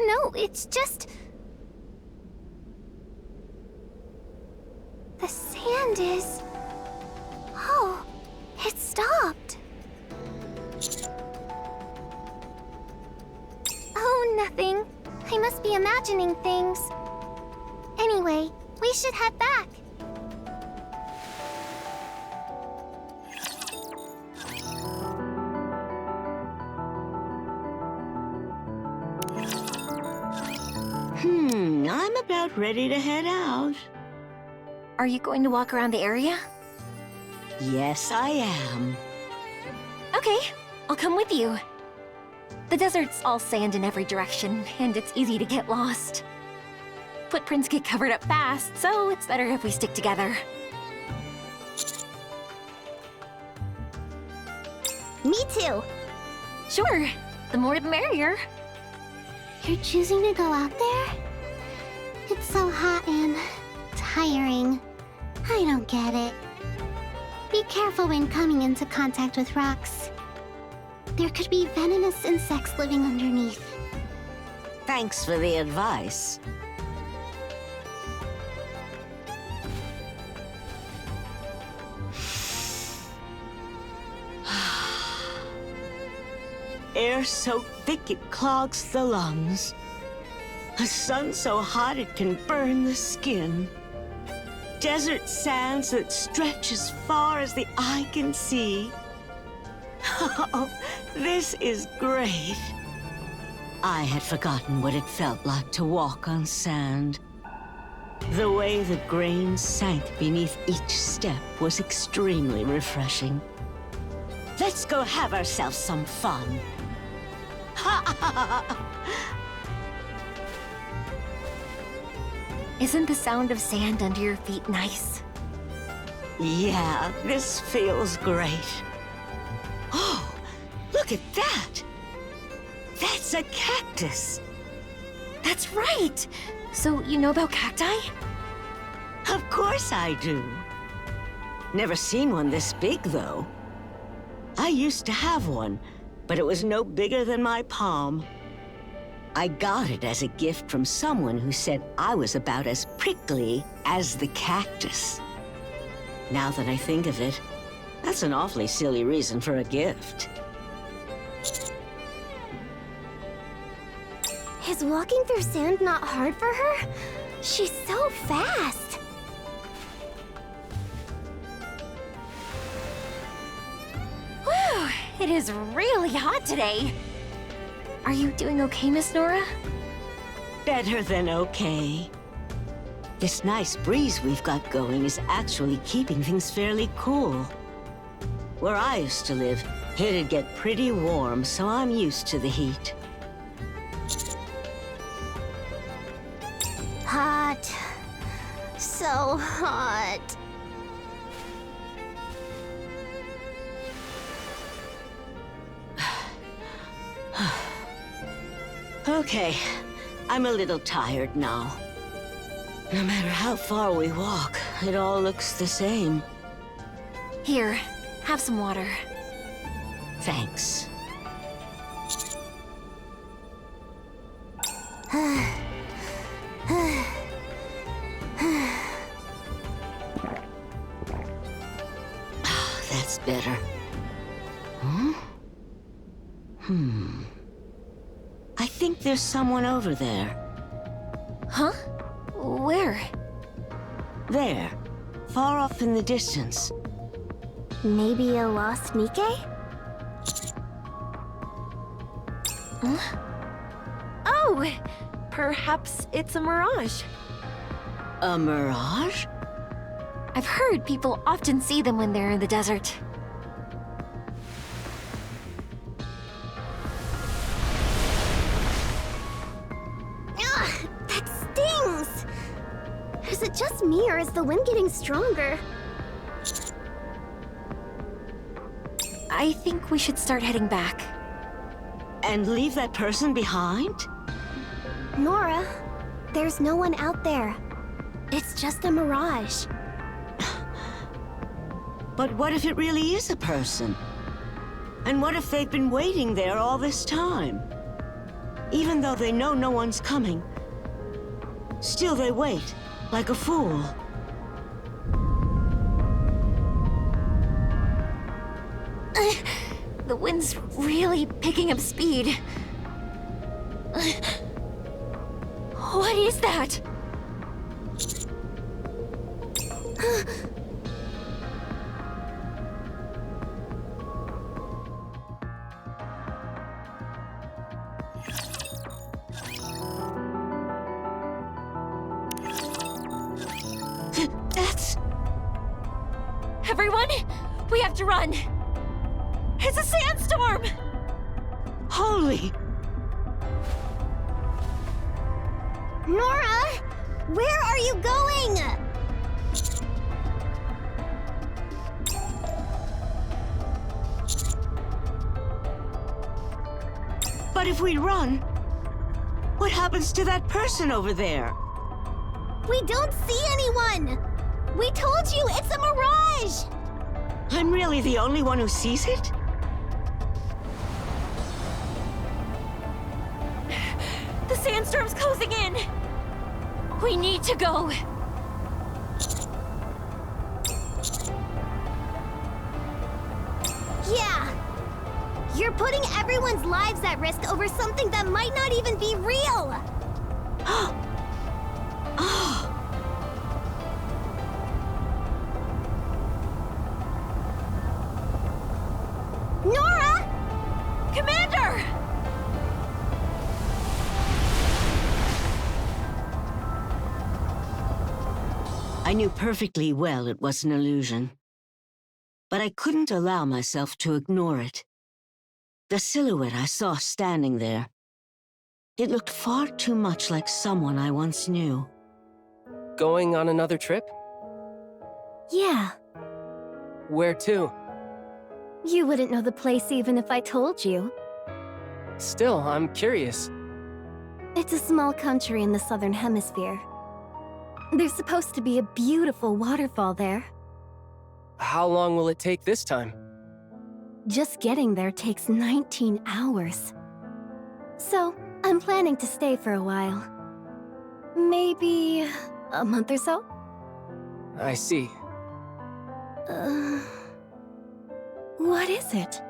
A: No, it's just... The sand is... Oh, it stopped. Oh, nothing. I must be imagining things. Anyway, we should head back.
B: I'm about ready to head out.
C: Are you going to walk around the area?
B: Yes, I am.
C: Okay, I'll come with you. The desert's all sand in every direction, and it's easy to get lost. Footprints get covered up fast, so it's better if we stick together.
A: Me too.
C: Sure, the more the merrier.
A: You're choosing to go out there? It's so hot and tiring. I don't get it. Be careful when coming into contact with rocks. There could be venomous insects living underneath.
B: Thanks for the advice. Air so thick it clogs the lungs. A sun so hot it can burn the skin. Desert sands that stretch as far as the eye can see. Oh, this is great. I had forgotten what it felt like to walk on sand. The way the grains sank beneath each step was extremely refreshing. Let's go have ourselves some fun.
C: Isn't the sound of sand under your feet nice?
B: Yeah, this feels great. Oh, look at that! That's a cactus!
C: That's right! So, you know about cacti?
B: Of course I do. Never seen one this big, though. I used to have one, but it was no bigger than my palm. I got it as a gift from someone who said I was about as prickly as the cactus. Now that I think of it, that's an awfully silly reason for a gift.
A: Is walking through sand not hard for her? She's so fast.
C: Whew, it is really hot today. Are you doing okay, Miss Nora?
B: Better than okay. This nice breeze we've got going is actually keeping things fairly cool. Where I used to live, it'd get pretty warm, so I'm used to the heat.
A: Hot. So hot.
B: Okay, I'm a little tired now. No matter how far we walk, it all looks the same.
C: Here, have some water.
B: Thanks. That's better. I think there's someone over there.
C: Huh? Where?
B: There, far off in the distance.
A: Maybe a lost NIKKE?
C: Oh! Perhaps it's a mirage.
B: A mirage?
C: I've heard people often see them when they're in the desert.
A: Ugh, that stings! Is it just me or is the wind getting stronger?
C: I think we should start heading back.
B: And leave that person behind?
A: Nora, there's no one out there. It's just a mirage.
B: But what if it really is a person? And what if they've been waiting there all this time? Even though they know no one's coming, still they wait, like a fool.
C: The wind's really picking up speed. What is that?
B: That's...
C: Everyone, we have to run. It's a sandstorm!
B: Holy...
A: Nora! Where are you going?
B: But if we run, what happens to that person over there?
A: We don't see anyone! We told you, it's a mirage!
B: I'm really the only one who sees it?
C: The sandstorm's closing in! We need to go! You're putting everyone's lives at risk over something that might not even be real! Nora! Commander!
B: I knew perfectly well it was an illusion. But I couldn't allow myself to ignore it. The silhouette I saw standing there. It looked far too much like someone I once knew.
G: Going on another trip?
C: Yeah,
G: Where to?
C: you wouldn't know the place even if I told you.
G: Still, I'm curious.
C: It's a small country in the southern hemisphere. There's supposed to be a beautiful waterfall there.
G: How long will it take this time?
C: Just getting there takes 19 hours. So, I'm planning to stay for a while. Maybe a month or so?
G: I see.
C: What is it?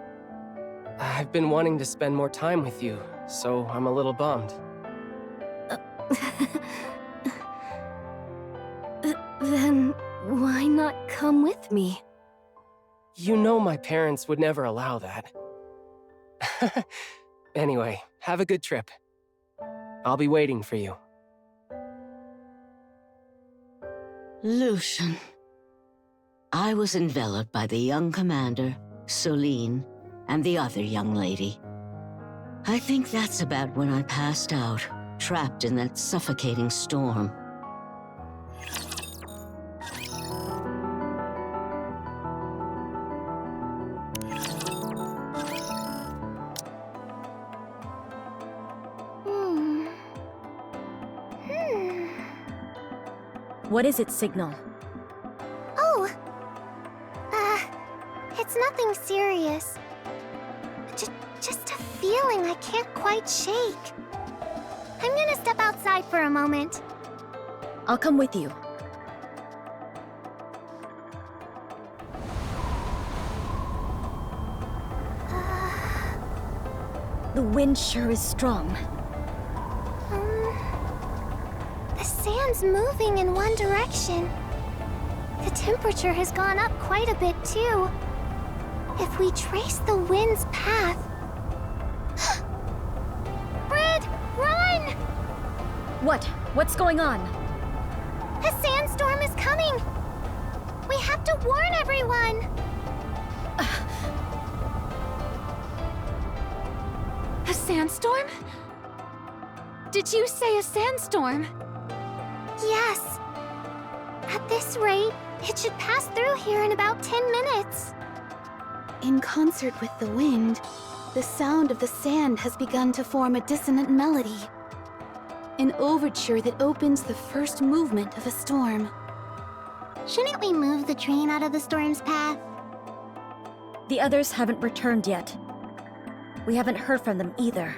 G: I've been wanting to spend more time with you, so I'm a little bummed.
C: Then why not come with me?
G: You know my parents would never allow that. Anyway, have a good trip. I'll be waiting for you.
B: Lucian. I was enveloped by the young commander, Soline, and the other young lady. I think that's about when I passed out, trapped in that suffocating storm.
D: What is it, Signal?
A: Oh! It's nothing serious. Just a feeling I can't quite shake. I'm gonna step outside for a moment.
D: I'll come with you. The wind sure is strong.
A: The sand's moving in one direction. The temperature has gone up quite a bit, too. If we trace the wind's path... Red, run!
D: What? What's going on?
A: A sandstorm is coming! We have to warn everyone!
E: A sandstorm? Did you say a sandstorm?
A: Yes. At this rate, it should pass through here in about 10 minutes.
F: In concert with the wind, the sound of the sand has begun to form a dissonant melody. An overture that opens the first movement of a storm.
A: Shouldn't we move the train out of the storm's path?
D: The others haven't returned yet. We haven't heard from them either.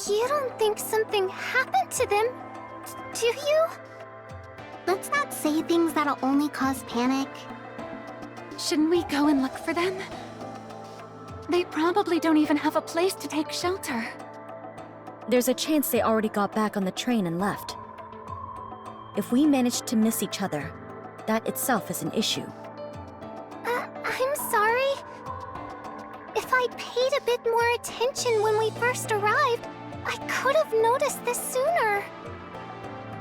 A: You don't think something happened to them, do you? Let's not say things that'll only cause panic.
E: Shouldn't we go and look for them? They probably don't even have a place to take shelter.
D: There's a chance they already got back on the train and left. If we manage to miss each other, that itself is an issue.
A: I'm sorry. If I'd paid a bit more attention when we first arrived, I could have noticed this sooner.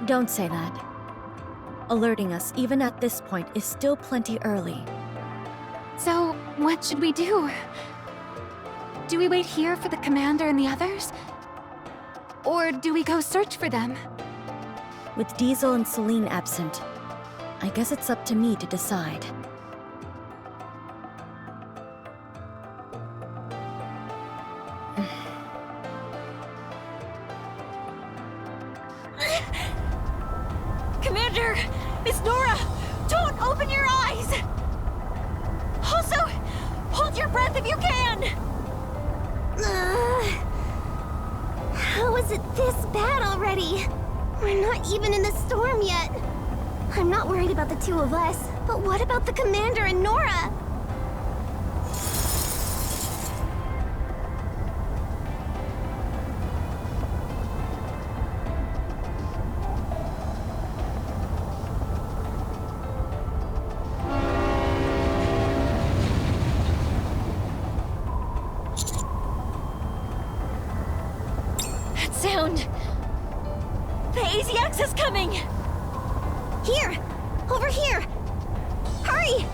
D: Don't say that. Alerting us even at this point is still plenty early.
E: So, what should we do? Do we wait here for the commander and the others? Or do we go search for them?
D: With Diesel and Celine absent, I guess it's up to me to decide.
C: Commander! Miss Nora! Don't open your eyes! Also, hold your breath if you can! How is it this bad already? We're not even in the storm yet. I'm not worried about the two of us, but what about the Commander and Nora? Axe is coming!
A: Here! Over here! Hurry!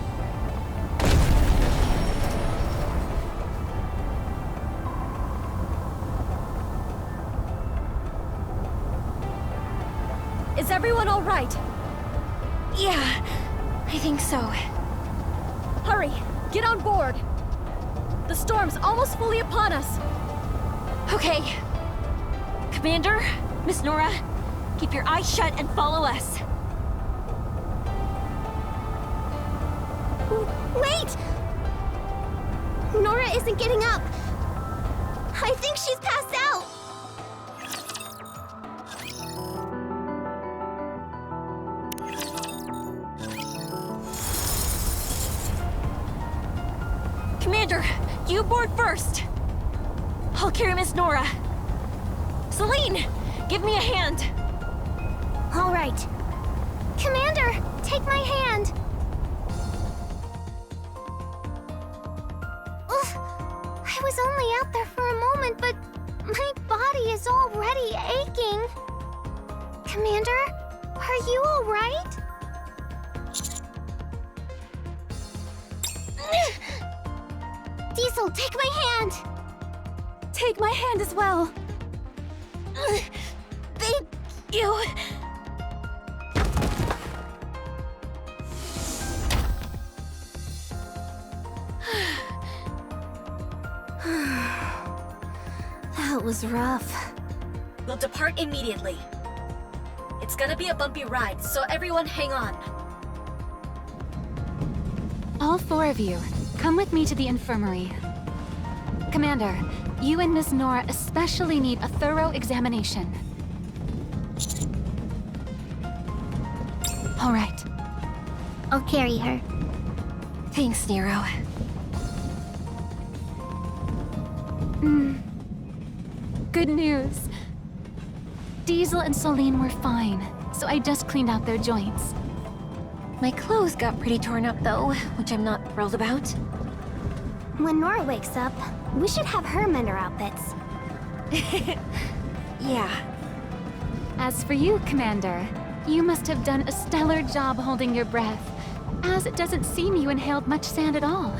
D: Is everyone all right?
C: Yeah, I think so.
D: Hurry! Get on board! The storm's almost fully upon us!
C: Okay. Commander, Miss Nora, keep your eyes shut and follow us.
A: Wait! Nora isn't getting up. I think she's passed out.
C: Commander, you board first. I'll carry Miss Nora. Celine, give me a hand.
A: All right. Commander, take my hand. Ugh, I was only out there for a moment, but my body is already aching. Commander, are you all right? Diesel, take my hand.
E: Take my hand as well.
C: Thank you.
A: That was rough.
D: We'll depart immediately. It's gonna be a bumpy ride, so everyone hang on.
E: All 4 of you, come with me to the infirmary. Commander, you and Miss Nora especially need a thorough examination. All right.
A: I'll carry her.
C: Thanks, Nero.
E: Good news. Diesel and Celine were fine, so I just cleaned out their joints.
C: My clothes got pretty torn up though, which I'm not thrilled about.
A: When Nora wakes up, we should have her mend our outfits.
C: Yeah.
E: As for you, Commander, you must have done a stellar job holding your breath, as it doesn't seem you inhaled much sand at all.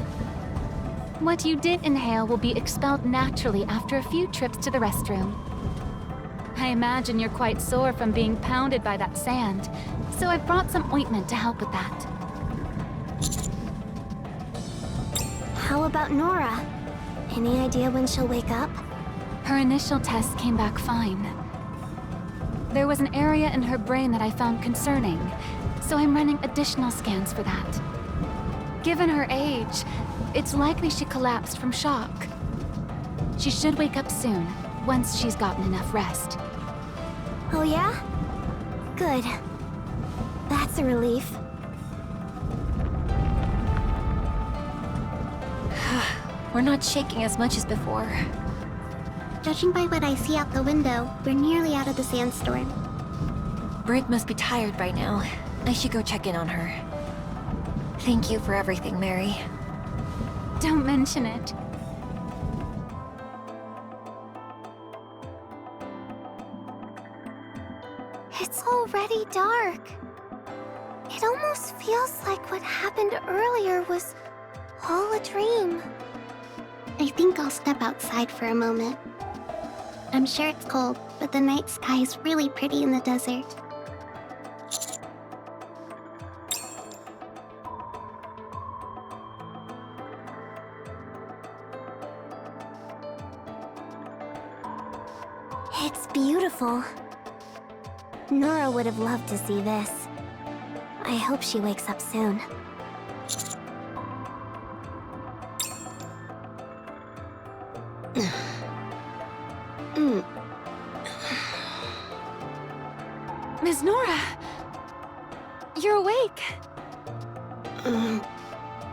E: What you did inhale will be expelled naturally after a few trips to the restroom. I imagine you're quite sore from being pounded by that sand, so I brought some ointment to help with that.
A: How about Nora? Any idea when she'll wake up?
E: Her initial tests came back fine. There was an area in her brain that I found concerning, so I'm running additional scans for that. Given her age, it's likely she collapsed from shock. She should wake up soon, once she's gotten enough rest.
A: Oh yeah? Good. That's a relief.
C: We're not shaking as much as before.
A: Judging by what I see out the window, we're nearly out of the sandstorm.
C: Brig must be tired by now. I should go check in on her. Thank you for everything, Mary.
E: Don't mention it.
A: It's already dark. It almost feels like what happened earlier was all a dream. I think I'll step outside for a moment. I'm sure it's cold, but the night sky is really pretty in the desert. It's beautiful. Nora would have loved to see this. I hope she wakes up soon.
E: Miss Nora! You're awake!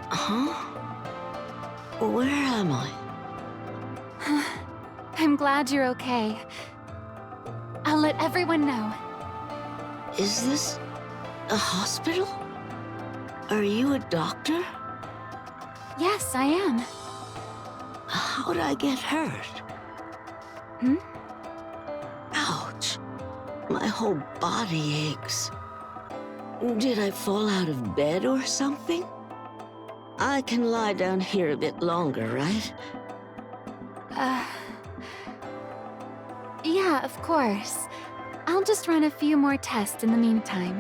B: Huh? Where am I?
E: I'm glad you're okay. I'll let everyone know.
B: Is this a hospital? Are you a doctor?
E: Yes, I am.
B: How'd I get hurt?
E: Hmm?
B: Ouch. My whole body aches. Did I fall out of bed or something? I can lie down here a bit longer, right?
E: Yeah, of course. I'll just run a few more tests in the meantime.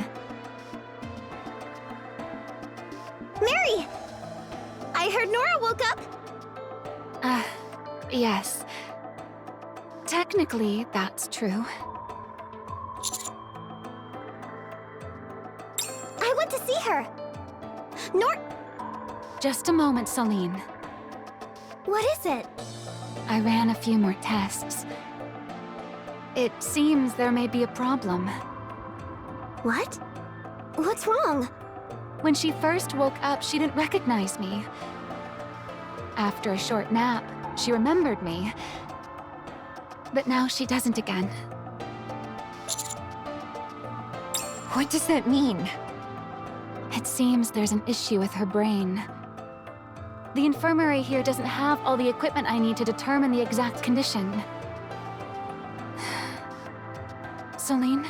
A: Mary! I heard Nora woke up!
E: Yes. Technically, that's true.
A: I went to see her!
E: Just a moment, Celine.
A: What is it?
E: I ran a few more tests. It seems there may be a problem.
A: What? What's wrong?
E: When she first woke up, she didn't recognize me. After a short nap, she remembered me. But now she doesn't again.
C: What does that mean?
E: It seems there's an issue with her brain. The infirmary here doesn't have all the equipment I need to determine the exact condition. Celine,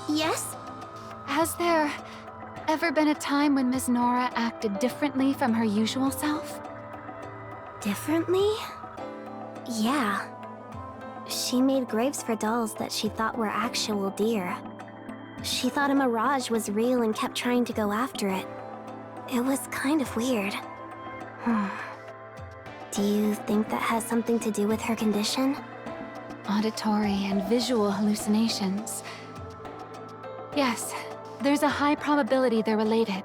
A: Yes?
E: has there ever been a time when Ms. Nora acted differently from her usual self?
A: Differently? Yeah. She made graves for dolls that she thought were actual deer. She thought a mirage was real and kept trying to go after it. It was kind of weird. Do you think that has something to do with her condition?
E: Auditory and visual hallucinations. Yes, there's a high probability they're related.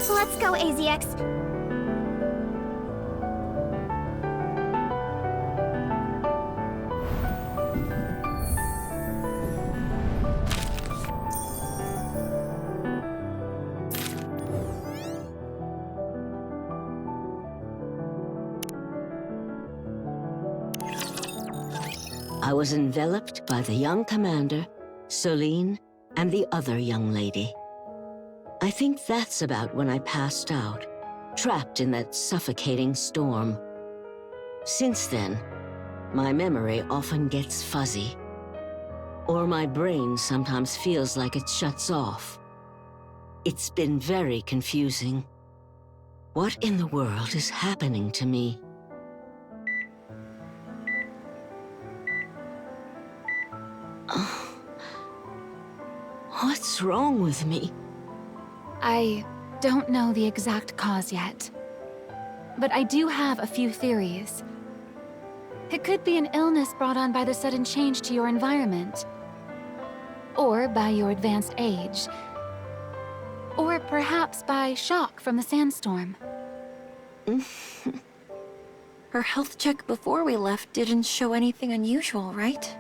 A: Let's go, AZX.
B: I was enveloped by the young commander, Celine, and the other young lady. I think that's about when I passed out, trapped in that suffocating storm. Since then, my memory often gets fuzzy, or my brain sometimes feels like it shuts off. It's been very confusing. What in the world is happening to me? What's wrong with me?
E: I don't know the exact cause yet, but I do have a few theories. It could be an illness brought on by the sudden change to your environment, or by your advanced age, or perhaps by shock from the sandstorm.
C: Her health check before we left didn't show anything unusual, right?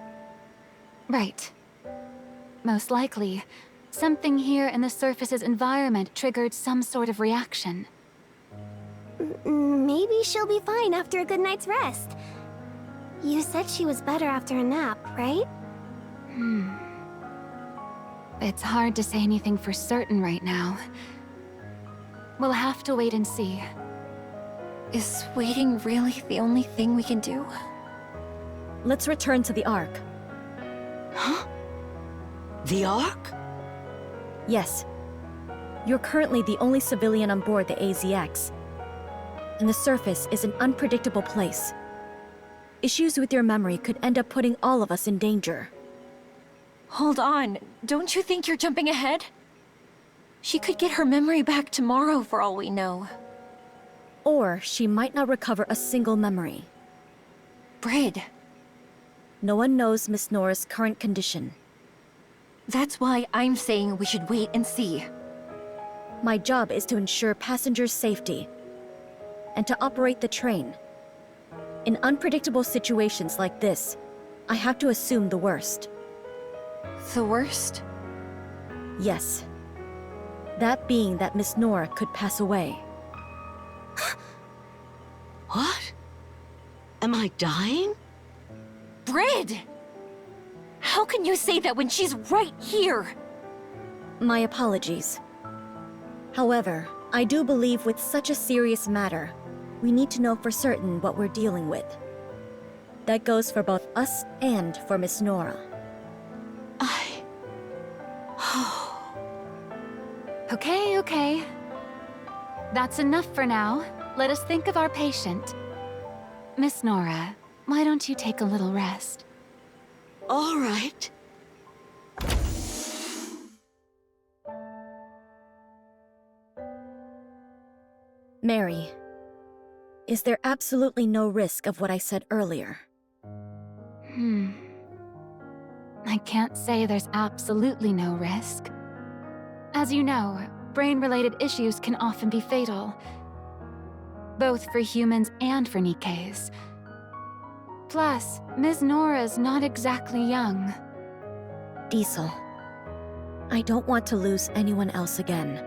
E: Right. Most likely, something here in the surface's environment triggered some sort of reaction.
A: Maybe she'll be fine after a good night's rest. You said she was better after a nap, right?
E: It's hard to say anything for certain right now. We'll have to wait and see.
C: Is waiting really the only thing we can do?
D: Let's return to the Ark.
B: Huh? The Ark?
D: Yes. You're currently the only civilian on board the AZX. And the surface is an unpredictable place. Issues with your memory could end up putting all of us in danger.
C: Hold on, don't you think you're jumping ahead? She could get her memory back tomorrow for all we know.
D: Or she might not recover a single memory.
C: Brid.
D: No one knows Miss Nora's current condition.
C: That's why I'm saying we should wait and see.
D: My job is to ensure passengers' safety and to operate the train. In unpredictable situations like this, I have to assume the worst.
C: The worst?
D: Yes. That being that Miss Nora could pass away.
B: What? Am I dying?
C: Brid! How can you say that when she's right here?
D: My apologies. However, I do believe with such a serious matter, we need to know for certain what we're dealing with. That goes for both us and for Miss Nora.
E: Okay. That's enough for now. Let us think of our patient. Miss Nora, why don't you take a little rest?
B: All right.
D: Mary, is there absolutely no risk of what I said earlier?
E: I can't say there's absolutely no risk. As you know, brain-related issues can often be fatal, both for humans and for NIKKEs. Plus, Ms. Nora's not exactly young.
D: Diesel, I don't want to lose anyone else again.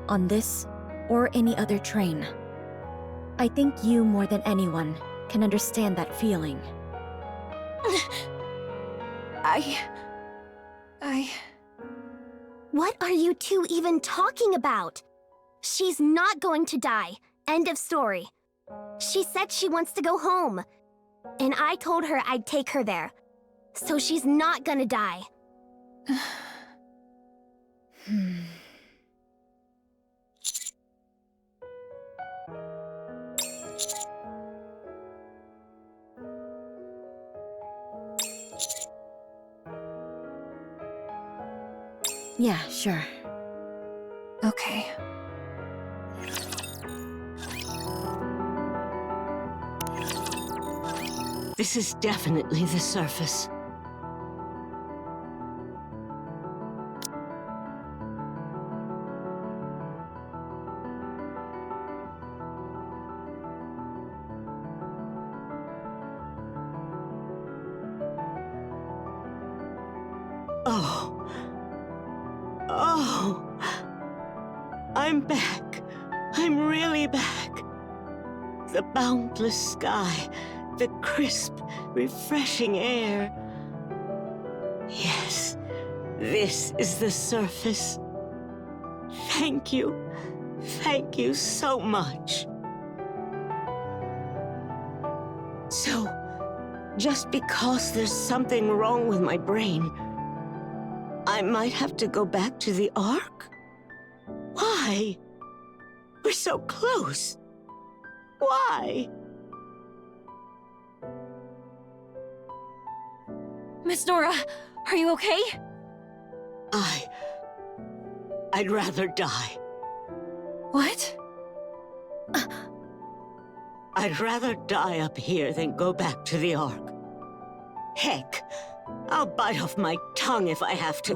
D: On this, or any other train. I think you, more than anyone, can understand that feeling.
A: What are you two even talking about? She's not going to die. End of story. She said she wants to go home. And I told her I'd take her there. So she's not gonna die.
D: Yeah, sure.
C: Okay.
B: This is definitely the surface. Oh, I'm back. I'm really back. The boundless sky, the crisp, refreshing air. Yes, this is the surface. Thank you. Thank you so much. So, just because there's something wrong with my brain, I might have to go back to the Ark? Why? We're so close. Why?
C: Miss Nora, are you okay?
B: I'd rather die.
C: What?
B: I'd rather die up here than go back to the Ark. Heck, I'll bite off my tongue if I have to.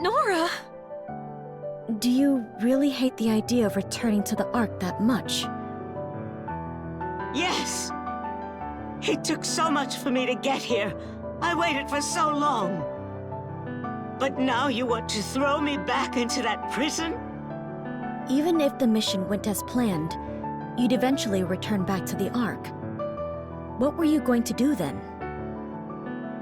C: Nora!
D: Do you really hate the idea of returning to the Ark that much?
B: Yes! It took so much for me to get here. I waited for so long. But now you want to throw me back into that prison?
D: Even if the mission went as planned, you'd eventually return back to the Ark. What were you going to do then?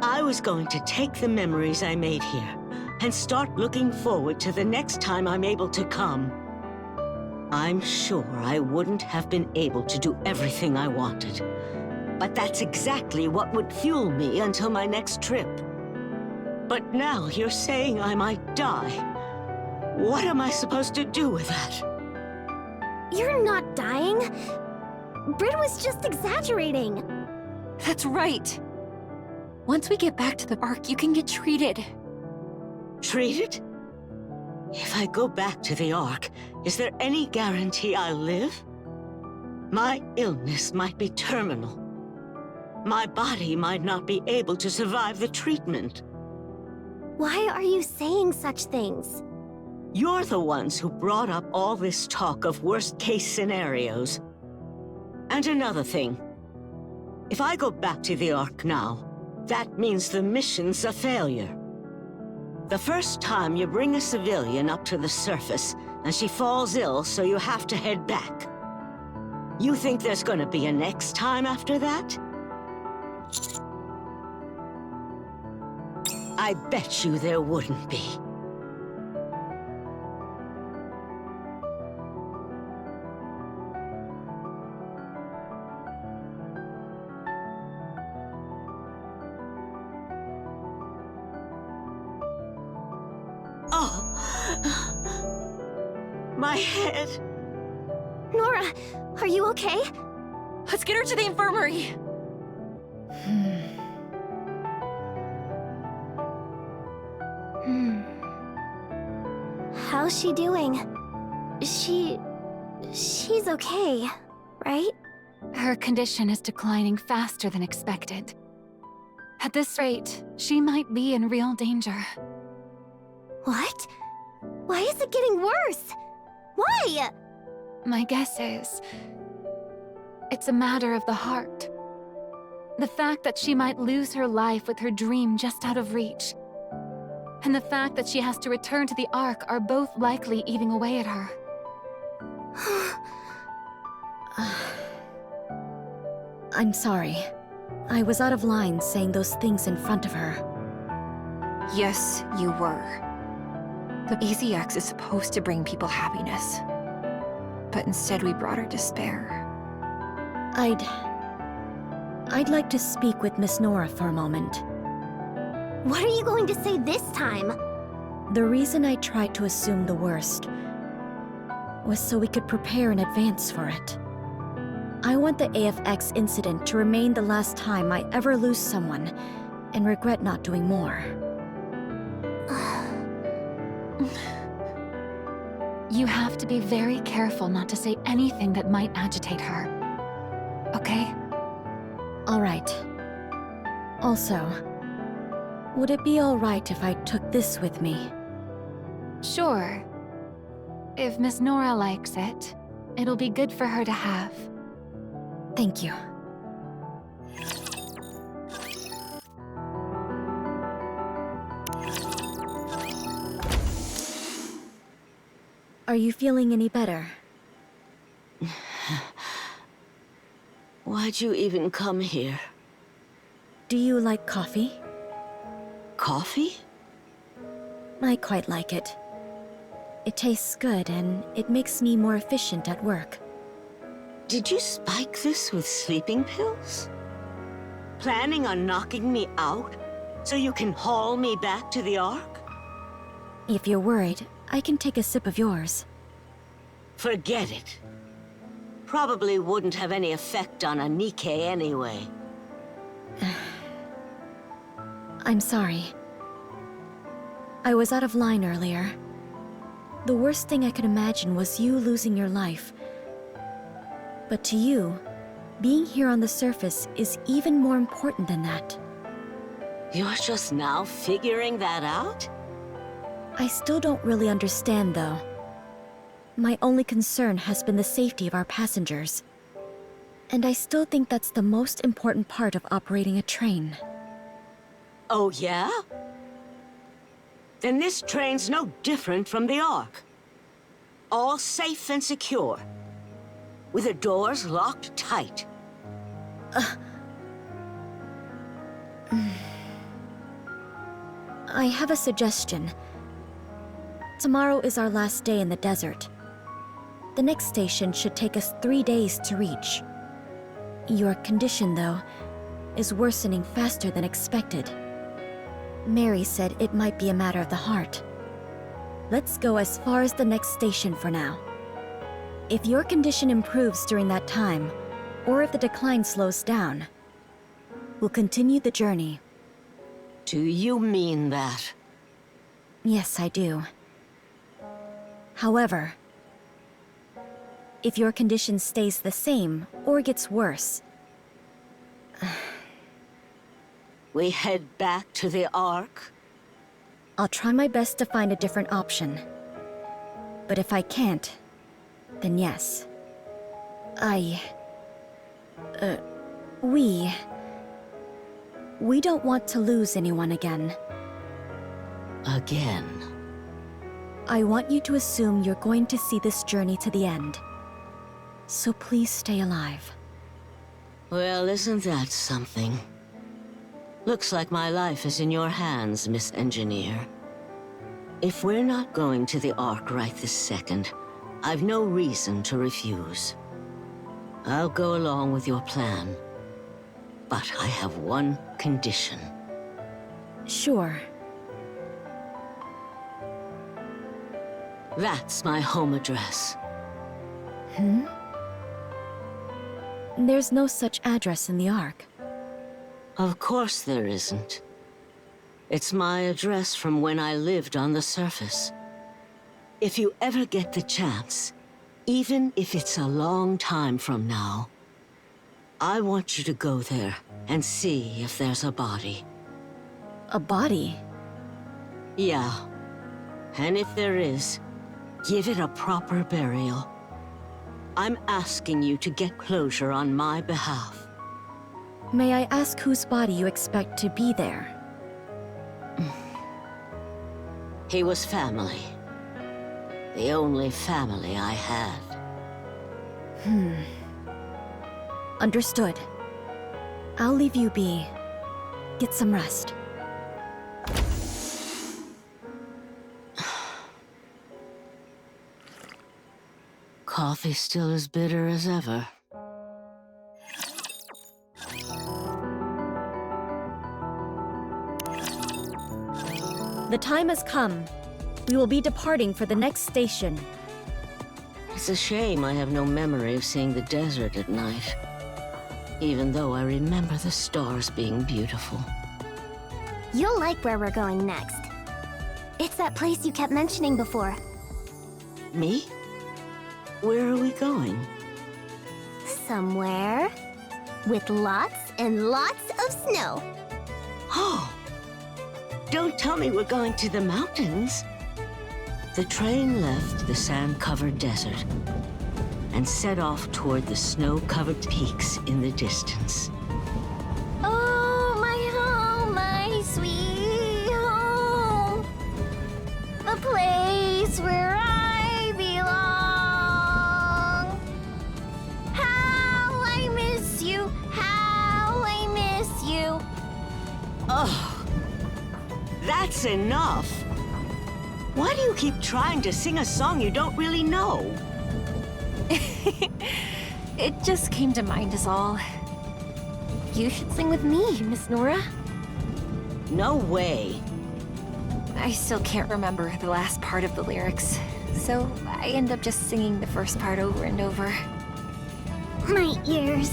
B: I was going to take the memories I made here and start looking forward to the next time I'm able to come. I'm sure I wouldn't have been able to do everything I wanted, but that's exactly what would fuel me until my next trip. But now you're saying I might die. What am I supposed to do with that?
A: You're not dying. Brid was just exaggerating.
C: That's right. Once we get back to the Ark, you can get treated.
B: Treated? If I go back to the Ark, is there any guarantee I'll live? My illness might be terminal. My body might not be able to survive the treatment.
A: Why are you saying such things?
B: You're the ones who brought up all this talk of worst-case scenarios. And another thing. If I go back to the Ark now, that means the mission's a failure. The first time you bring a civilian up to the surface, and she falls ill, so you have to head back. You think there's gonna be a next time after that? I bet you there wouldn't be. Oh! My head!
C: Nora, are you okay? Let's get her to the infirmary.
A: How's she doing? She's okay, right?
E: Her condition is declining faster than expected. At this rate, she might be in real danger.
A: What? Why is it getting worse? Why?
E: My guess is... it's a matter of the heart. The fact that she might lose her life with her dream just out of reach, and the fact that she has to return to the Ark are both likely eating away at her.
D: I'm sorry. I was out of line saying those things in front of her.
H: Yes, you were. The AZX is supposed to bring people happiness. But instead we brought her despair.
D: I'd like to speak with Miss Nora for a moment.
A: What are you going to say this time?
D: The reason I tried to assume the worst was so we could prepare in advance for it. I want the AFX incident to remain the last time I ever lose someone and regret not doing more.
E: You have to be very careful not to say anything that might agitate her. Okay?
D: All right. Also, would it be all right if I took this with me?
E: Sure. If Miss Nora likes it, it'll be good for her to have.
D: Thank you. Are you feeling any better?
B: Why'd you even come here?
D: Do you like coffee?
B: Coffee?
D: I quite like it. It tastes good and it makes me more efficient at work.
B: Did you spike this with sleeping pills? Planning on knocking me out so you can haul me back to the Ark?
D: If you're worried, I can take a sip of yours.
B: Forget it. Probably wouldn't have any effect on a NIKKE anyway.
D: I'm sorry. I was out of line earlier. The worst thing I could imagine was you losing your life. But to you, being here on the surface is even more important than that.
B: You're just now figuring that out?
D: I still don't really understand, though. My only concern has been the safety of our passengers. And I still think that's the most important part of operating a train.
B: Oh, yeah? Then this train's no different from the Ark. All safe and secure. With the doors locked tight.
D: I have a suggestion. Tomorrow is our last day in the desert. The next station should take us 3 days to reach. Your condition, though, is worsening faster than expected. Mary said it might be a matter of the heart. Let's go as far as the next station for now. If your condition improves during that time, or if the decline slows down, we'll continue the journey.
B: Do you mean that?
D: Yes, I do. However, if your condition stays the same or gets worse,
B: We head back to the Ark?
D: I'll try my best to find a different option. But if I can't, then yes. We don't want to lose anyone again.
B: Again.
D: I want you to assume you're going to see this journey to the end. So please stay alive.
B: Well, isn't that something? Looks like my life is in your hands, Miss Engineer. If we're not going to the Ark right this second, I've no reason to refuse. I'll go along with your plan. But I have one condition.
D: Sure.
B: That's my home address.
D: There's no such address in the Ark.
B: Of course there isn't. It's my address from when I lived on the surface. If you ever get the chance, even if it's a long time from now, I want you to go there and see if there's a body.
D: A body?
B: Yeah. And if there is, give it a proper burial. I'm asking you to get closure on my behalf.
D: May I ask whose body you expect to be there?
B: He was family. The only family I had.
D: Understood. I'll leave you be. Get some rest.
B: Coffee still as bitter as ever.
D: The time has come. We will be departing for the next station.
B: It's a shame I have no memory of seeing the desert at night. Even though I remember the stars being beautiful.
A: You'll like where we're going next. It's that place you kept mentioning before.
B: Me? Where are we going?
A: Somewhere with lots and lots of snow.
B: Oh! Don't tell me we're going to the mountains. The train left the sand-covered desert and set off toward the snow-covered peaks in the distance.
A: Oh, my home, my sweet home. A place where I belong. How I miss you, how I miss you.
B: Oh! That's enough! Why do you keep trying to sing a song you don't really know?
H: It just came to mind is all.
C: You should sing with me, Miss Nora.
B: No way.
H: I still can't remember the last part of the lyrics, so I end up just singing the first part over and over.
A: My ears.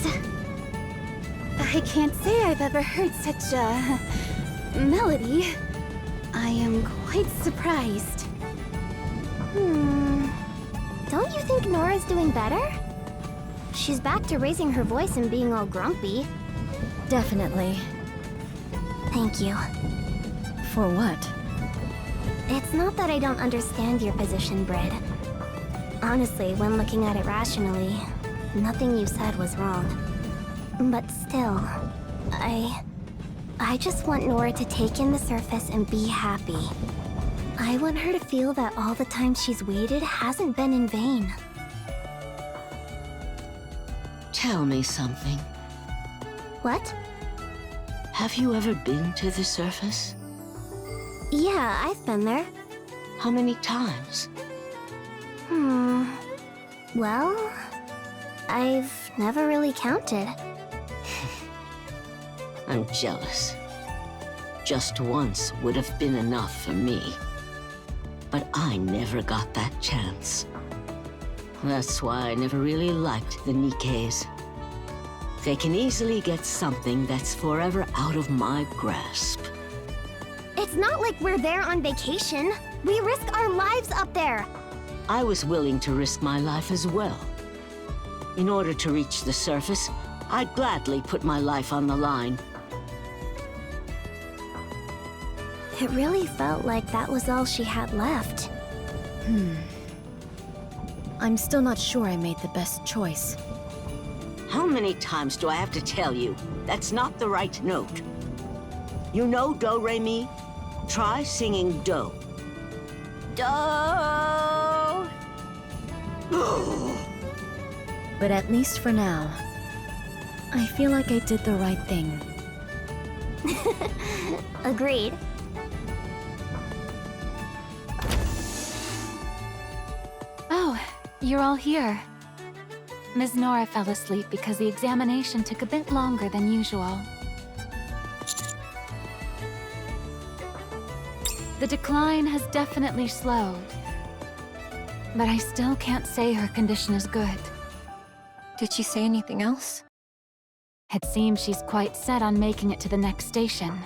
F: I can't say I've ever heard such a melody. I am quite surprised.
A: Don't you think Nora's doing better? She's back to raising her voice and being all grumpy.
D: Definitely.
A: Thank you.
D: For what?
A: It's not that I don't understand your position, Brid. Honestly, when looking at it rationally, nothing you said was wrong. But still, I just want Nora to take in the surface and be happy. I want her to feel that all the time she's waited hasn't been in vain.
B: Tell me something.
A: What?
B: Have you ever been to the surface?
A: Yeah, I've been there.
B: How many times?
A: Well, I've never really counted.
B: I'm jealous. Just once would have been enough for me. But I never got that chance. That's why I never really liked the NIKKEs. They can easily get something that's forever out of my grasp.
A: It's not like we're there on vacation. We risk our lives up there.
B: I was willing to risk my life as well. In order to reach the surface, I'd gladly put my life on the line.
A: It really felt like that was all she had left.
D: I'm still not sure I made the best choice.
B: How many times do I have to tell you? That's not the right note. You know do, re, mi? Try singing do.
C: Do.
D: But at least for now, I feel like I did the right thing.
A: Agreed.
E: Oh, you're all here. Ms. Nora fell asleep because the examination took a bit longer than usual. The decline has definitely slowed, but I still can't say her condition is good.
H: Did she say anything else?
E: It seems she's quite set on making it to the next station.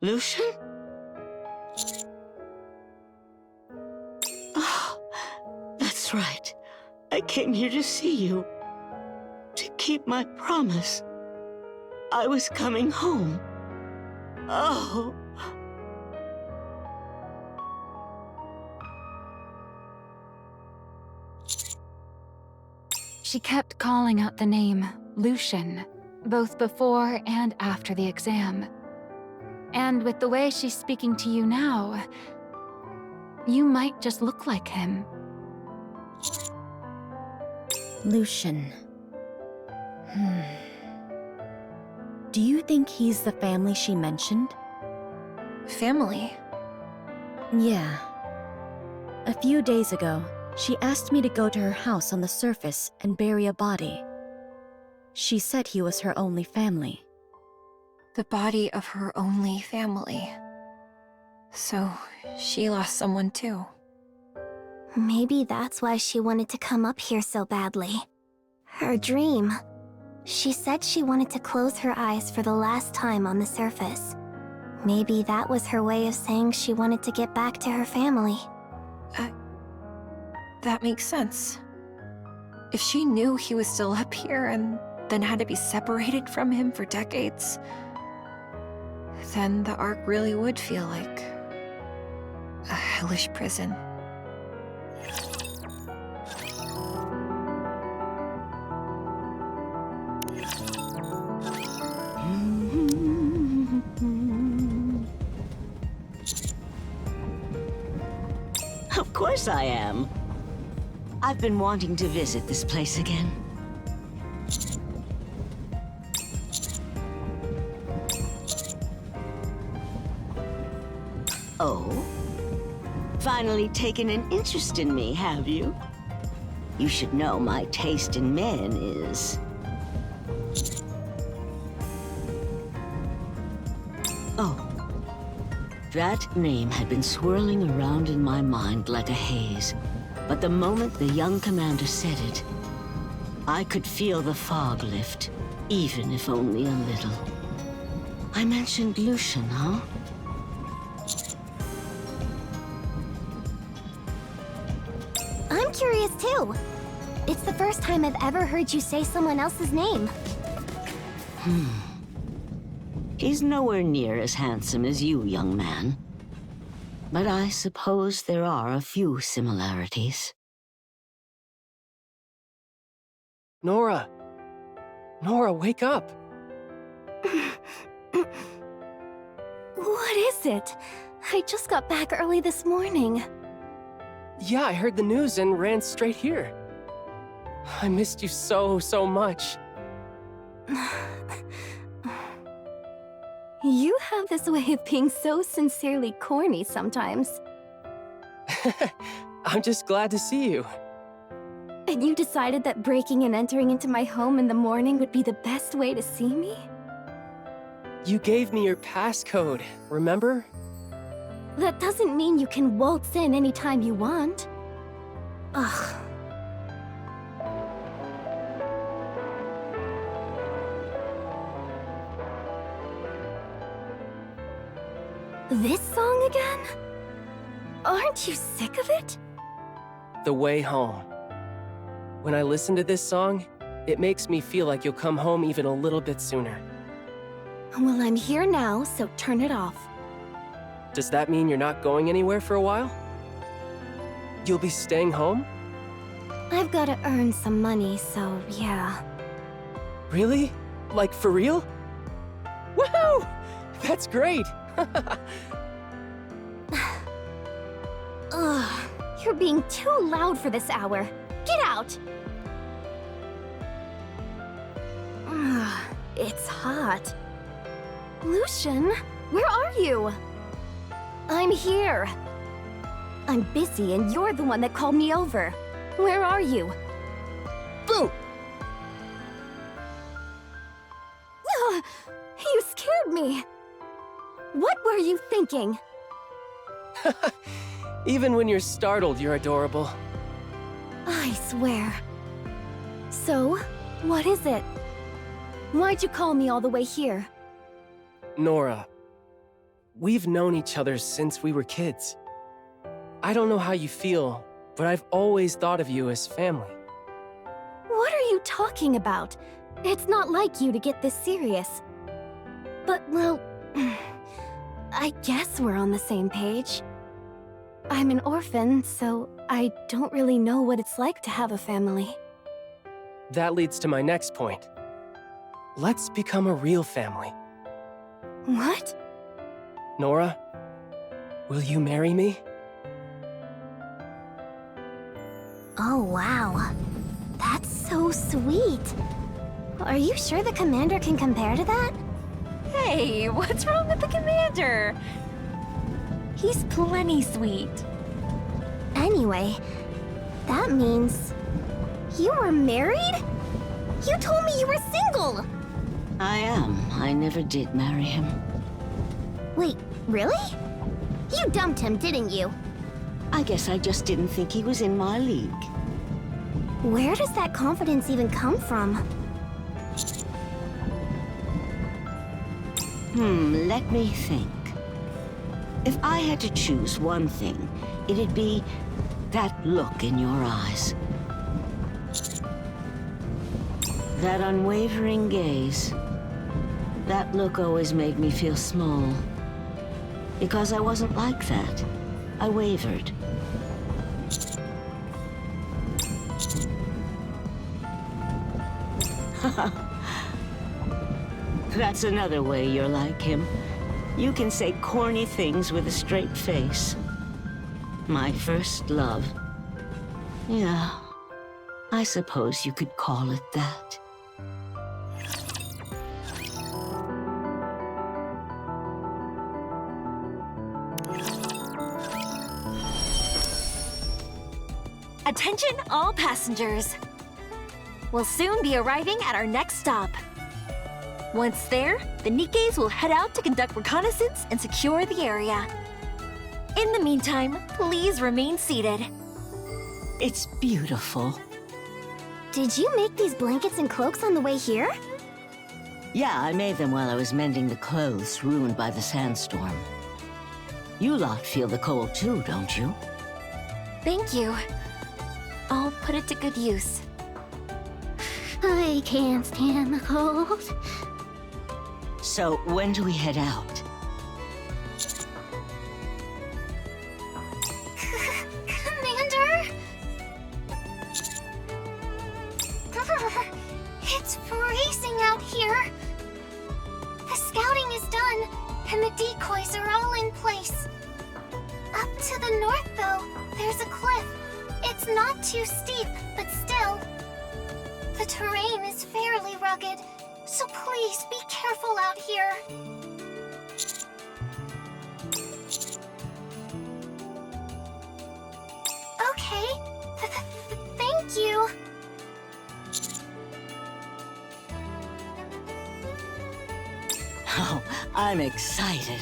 B: Lucian? Oh, that's right. I came here to see you. To keep my promise. I was coming home. Oh.
E: She kept calling out the name Lucian, both before and after the exam. And with the way she's speaking to you now, you might just look like him.
D: Lucian. Do you think he's the family she mentioned?
H: Family?
D: Yeah. A few days ago, she asked me to go to her house on the surface and bury a body. She said he was her only family.
H: The body of her only family. So, she lost someone too.
A: Maybe that's why she wanted to come up here so badly. Her dream. She said she wanted to close her eyes for the last time on the surface. Maybe that was her way of saying she wanted to get back to her family.
H: That makes sense. If she knew he was still up here and then had to be separated from him for decades, then the Ark really would feel like a hellish prison.
B: Of course I am. I've been wanting to visit this place again. Oh? Finally taken an interest in me, have you? You should know my taste in men is... Oh. That name had been swirling around in my mind like a haze. But the moment the young commander said it, I could feel the fog lift, even if only a little. I mentioned Lucian, huh?
A: I'm curious too. It's the first time I've ever heard you say someone else's name.
B: He's nowhere near as handsome as you, young man. But I suppose there are a few similarities.
G: Nora! Nora, wake up!
A: What is it? I just got back early this morning.
G: Yeah, I heard the news and ran straight here. I missed you so much.
A: You have this way of being so sincerely corny sometimes.
G: I'm just glad to see you.
A: And you decided that breaking and entering into my home in the morning would be the best way to see me?
G: You gave me your passcode, remember?
A: That doesn't mean you can waltz in anytime you want. Ugh. This song again? Aren't you sick of it?
G: The Way Home. When I listen to this song, it makes me feel like you'll come home even a little bit sooner.
F: Well, I'm here now, so turn it off.
G: Does that mean you're not going anywhere for a while? You'll be staying home?
F: I've got to earn some money, so yeah.
G: Really? Like, for real? Woohoo! That's great!
F: Ugh, you're being too loud for this hour. Get out! Ugh, it's hot. Lucian, where are you? I'm here. I'm busy and you're the one that called me over. Where are you?
G: Boo!
F: Ugh, you scared me. What were you thinking?
G: Even when you're startled, you're adorable.
F: I swear. So, what is it? Why'd you call me all the way here?
G: Nora, we've known each other since we were kids. I don't know how you feel, but I've always thought of you as family.
F: What are you talking about? It's not like you to get this serious. But, well, I guess we're on the same page. I'm an orphan, so I don't really know what it's like to have a family.
G: That leads to my next point. Let's become a real family.
F: What?
G: Nora, will you marry me?
A: Oh, wow. That's so sweet. Are you sure the commander can compare to that?
C: Hey, what's wrong with the commander? He's plenty sweet.
A: Anyway, that means you were married? You told me you were single!
B: I am. I never did marry him.
A: Wait, really? You dumped him, didn't you?
B: I guess I just didn't think he was in my league.
A: Where does that confidence even come from?
B: Let me think. If I had to choose one thing, it'd be that look in your eyes. That unwavering gaze. That look always made me feel small. Because I wasn't like that. I wavered. That's another way you're like him. You can say corny things with a straight face. My first love. Yeah, I suppose you could call it that.
C: Attention all passengers. We'll soon be arriving at our next stop. Once there, the NIKKEs will head out to conduct reconnaissance and secure the area. In the meantime, please remain seated.
B: It's beautiful.
A: Did you make these blankets and cloaks on the way here?
B: Yeah, I made them while I was mending the clothes ruined by the sandstorm. You lot feel the cold too, don't you?
C: Thank you. I'll put it to good use.
A: I can't stand the cold.
B: So, when do we head out?
A: Commander? It's freezing out here. The scouting is done, and the decoys are all in place. Up to the north, though, there's a cliff. It's not too steep, but still. The terrain is fairly rugged, so please be careful out here. Okay, thank you.
B: Oh, I'm excited.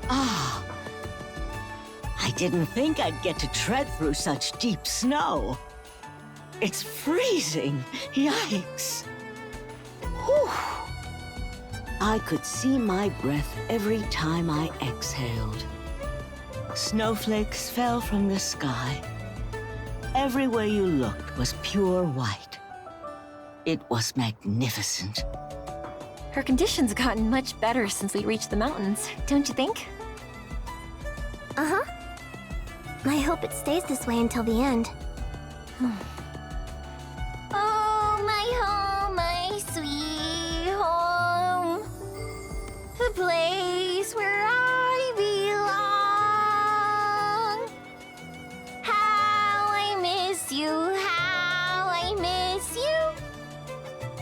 B: Ah, I didn't think I'd get to tread through such deep snow. It's freezing. Yikes. Whew. I could see my breath every time I exhaled. Snowflakes fell from the sky. Everywhere you looked was pure white. It was magnificent.
H: Her condition's gotten much better since we reached the mountains, don't you think?
A: Uh-huh. I hope it stays this way until the end.
C: Oh, my home, my sweet home. The place where I belong. How I miss you, how I miss you.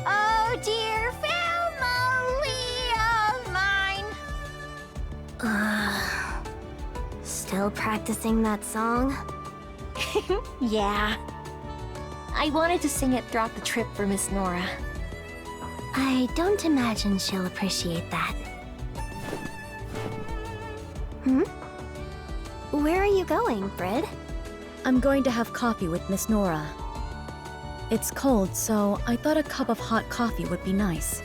C: Oh, dear family of mine.
A: Still practicing that song?
C: Yeah.
H: I wanted to sing it throughout the trip for Miss Nora.
A: I don't imagine she'll appreciate that. Where are you going, Brid?
D: I'm going to have coffee with Miss Nora. It's cold, so I thought a cup of hot coffee would be nice.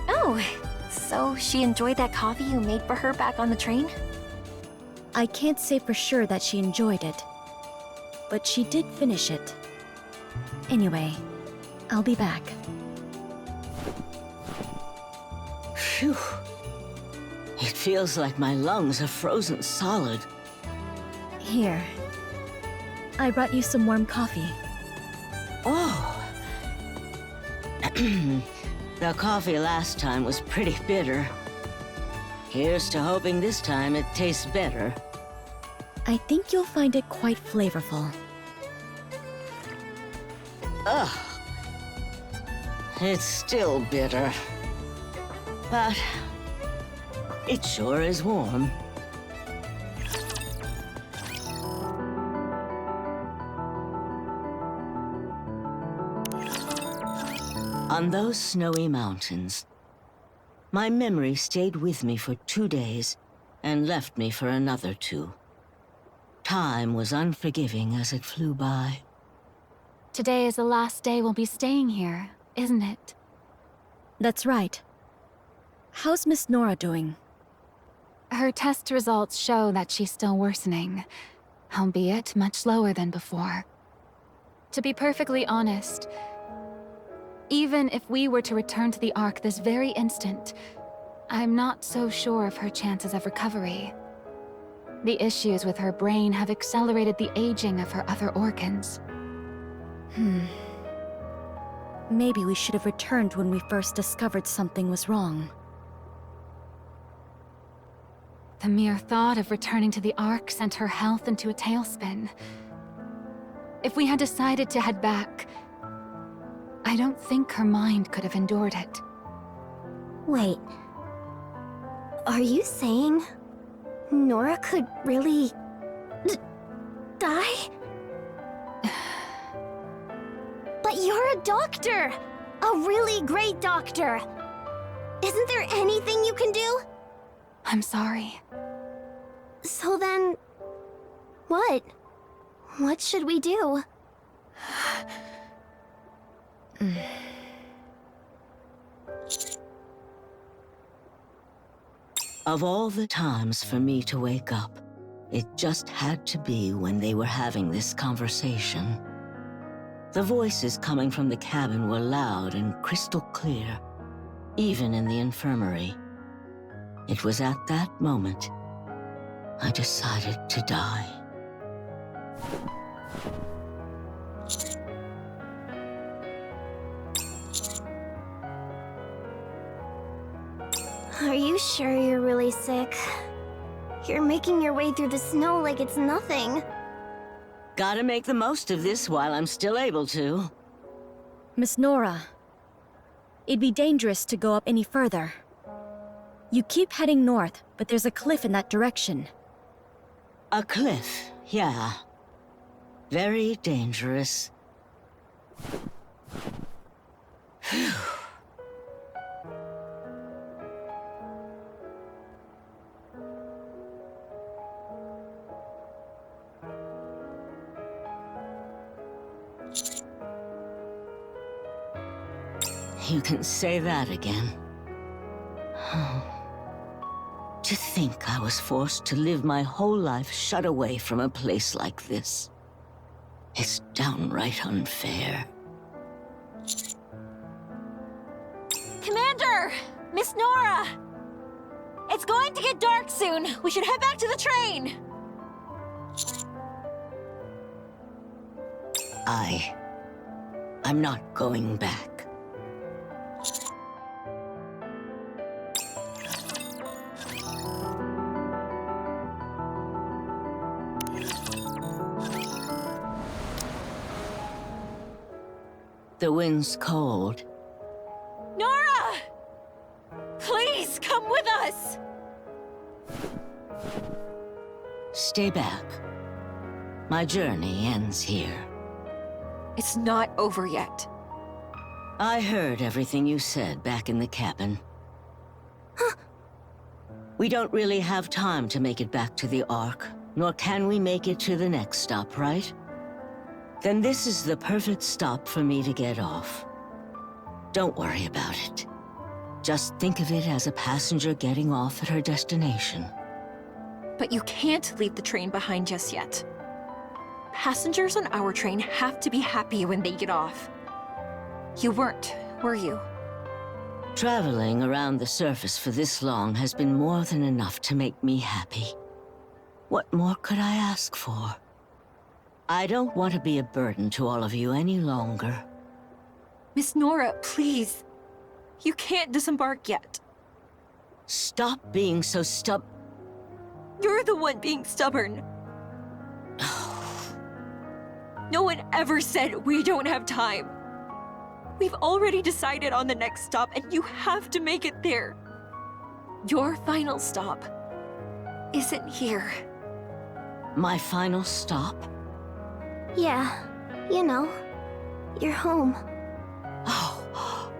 H: Oh, so she enjoyed that coffee you made for her back on the train?
D: I can't say for sure that she enjoyed it, but she did finish it. Anyway, I'll be back.
B: Phew. It feels like my lungs are frozen solid.
D: Here. I brought you some warm coffee.
B: Oh. The coffee last time was pretty bitter. Here's to hoping this time it tastes better.
D: I think you'll find it quite flavorful.
B: Ugh. It's still bitter. But it sure is warm. On those snowy mountains, my memory stayed with me for 2 days and left me for another 2. Time was unforgiving as it flew by.
E: Today is the last day we'll be staying here, isn't it?
D: That's right. How's Miss Nora doing?
E: Her test results show that she's still worsening, albeit much slower than before. To be perfectly honest, even if we were to return to the Ark this very instant, I'm not so sure of her chances of recovery. The issues with her brain have accelerated the aging of her other organs.
D: Maybe we should have returned when we first discovered something was wrong.
E: The mere thought of returning to the Ark sent her health into a tailspin. If we had decided to head back, I don't think her mind could have endured it.
A: Wait. Are you saying Nora could really die? But you're a doctor! A really great doctor! Isn't there anything you can do?
E: I'm sorry.
A: So then... what? What should we do?
B: Of all the times for me to wake up, it just had to be when they were having this conversation. The voices coming from the cabin were loud and crystal clear, even in the infirmary. It was at that moment I decided to die.
A: Are you sure you're really sick? You're making your way through the snow like it's nothing.
B: Gotta make the most of this while I'm still able to.
D: Miss Nora, it'd be dangerous to go up any further. You keep heading north, but there's a cliff in that direction.
B: A cliff, yeah. Very dangerous. Phew. You can say that again. To think I was forced to live my whole life shut away from a place like this. It's downright unfair.
C: Commander! Miss Nora! It's going to get dark soon. We should head back to the train.
B: I'm not going back. The wind's cold.
C: Nora! Please come with us!
B: Stay back. My journey ends here.
H: It's not over yet.
B: I heard everything you said back in the cabin. We don't really have time to make it back to the Ark, nor can we make it to the next stop, right? Then this is the perfect stop for me to get off. Don't worry about it. Just think of it as a passenger getting off at her destination.
H: But you can't leave the train behind just yet. Passengers on our train have to be happy when they get off. You weren't, were you?
B: Traveling around the surface for this long has been more than enough to make me happy. What more could I ask for? I don't want to be a burden to all of you any longer.
H: Miss Nora, please. You can't disembark yet.
B: Stop being so
H: You're the one being stubborn. No one ever said we don't have time. We've already decided on the next stop, and you have to make it there. Your final stop isn't here.
B: My final stop?
A: Yeah, you know, you're home.
B: Oh,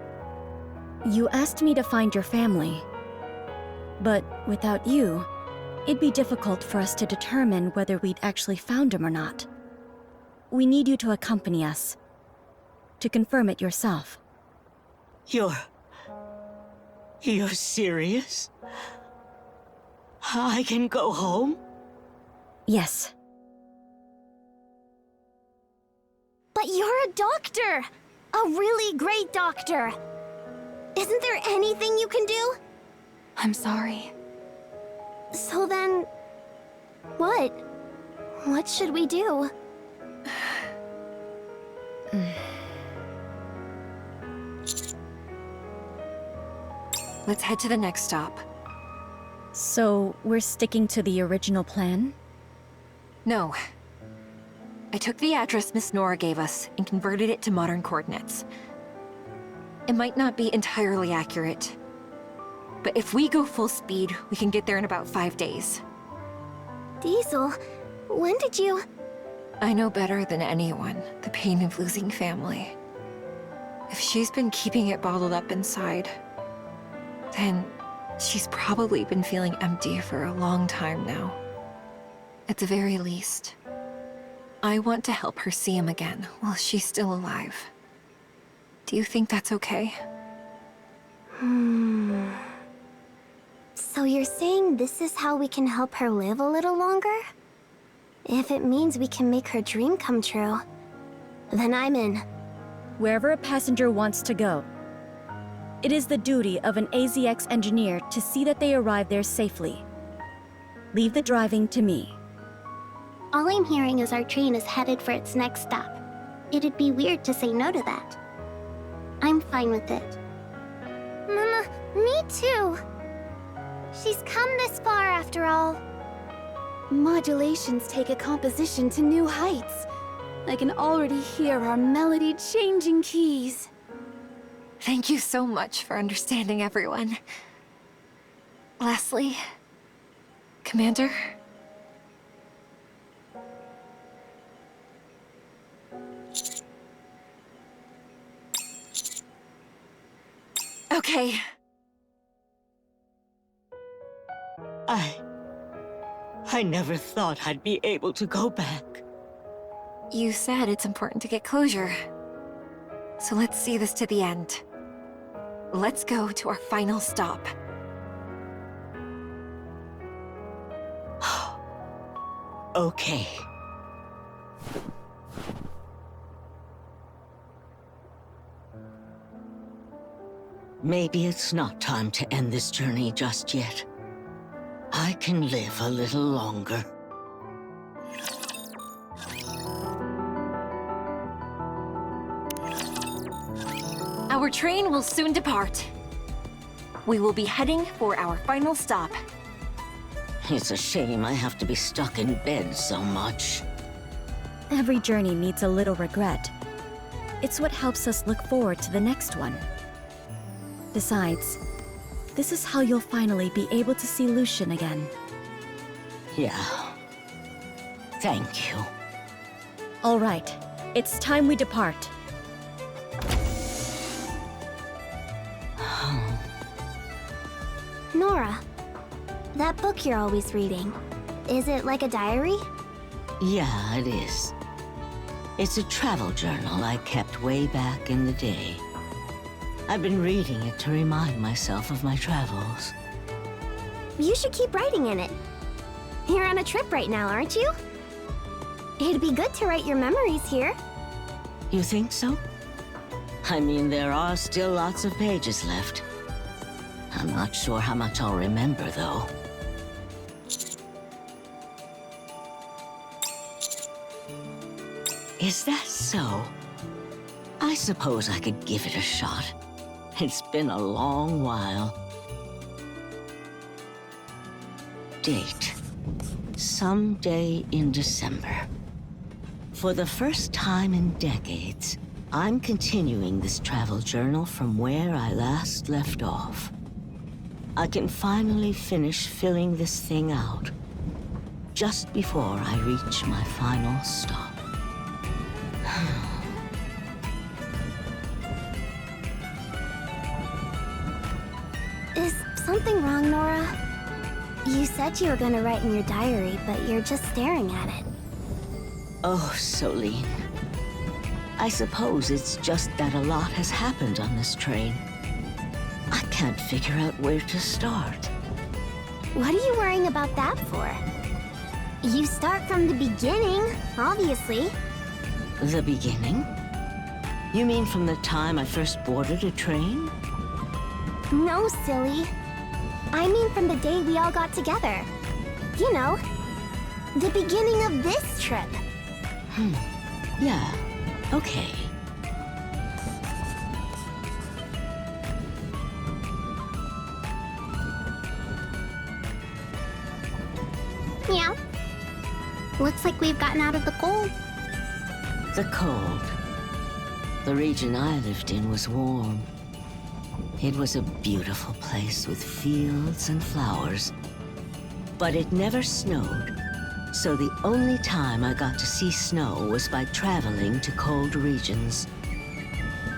D: You asked me to find your family. But without you, it'd be difficult for us to determine whether we'd actually found him or not. We need you to accompany us. To confirm it yourself.
B: You're serious? I can go home?
D: Yes.
A: But you're a doctor! A really great doctor! Isn't there anything you can do?
E: I'm sorry.
A: So then... what? What should we do?
H: Let's head to the next stop.
D: So, we're sticking to the original plan?
H: No. I took the address Miss Nora gave us and converted it to modern coordinates. It might not be entirely accurate, but if we go full speed, we can get there in about 5 days.
A: Diesel, when did you...
H: I know better than anyone the pain of losing family. If she's been keeping it bottled up inside, then she's probably been feeling empty for a long time now. At the very least, I want to help her see him again while she's still alive. Do you think that's okay?
A: So you're saying this is how we can help her live a little longer? If it means we can make her dream come true, then I'm in.
D: Wherever a passenger wants to go. It is the duty of an AZX engineer to see that they arrive there safely. Leave the driving to me.
A: All I'm hearing is our train is headed for its next stop. It'd be weird to say no to that. I'm fine with it. Mama, me too. She's come this far after all.
F: Modulations take a composition to new heights. I can already hear our melody-changing keys.
H: Thank you so much for understanding, everyone. Lastly, Commander? Okay.
B: I never thought I'd be able to go back.
H: You said it's important to get closure. So let's see this to the end. Let's go to our final stop.
B: Okay. Maybe it's not time to end this journey just yet. I can live a little longer.
C: Our train will soon depart. We will be heading for our final stop.
B: It's a shame I have to be stuck in bed so much.
D: Every journey needs a little regret. It's what helps us look forward to the next one. Besides, this is how you'll finally be able to see Lucian again.
B: Yeah. Thank you.
D: All right, it's time we depart.
A: Nora, that book you're always reading, is it like a diary?
B: Yeah, it is. It's a travel journal I kept way back in the day. I've been reading it to remind myself of my travels.
A: You should keep writing in it. You're on a trip right now, aren't you? It'd be good to write your memories here.
B: You think so? I mean, there are still lots of pages left. I'm not sure how much I'll remember, though. Is that so? I suppose I could give it a shot. It's been a long while. Date: someday in December. For the first time in decades, I'm continuing this travel journal from where I last left off. I can finally finish filling this thing out, just before I reach my final stop.
A: Is something wrong, Nora? You said you were gonna write in your diary, but you're just staring at it.
B: Oh, Solene. I suppose it's just that a lot has happened on this train. I can't figure out where to start.
A: What are you worrying about that for? You start from the beginning, obviously.
B: The beginning? You mean from the time I first boarded a train?
A: No, silly. I mean from the day we all got together. You know, the beginning of this trip.
B: Yeah, okay.
A: Yeah. Looks like we've gotten out of the cold.
B: The cold. The region I lived in was warm. It was a beautiful place with fields and flowers. But it never snowed, so the only time I got to see snow was by traveling to cold regions.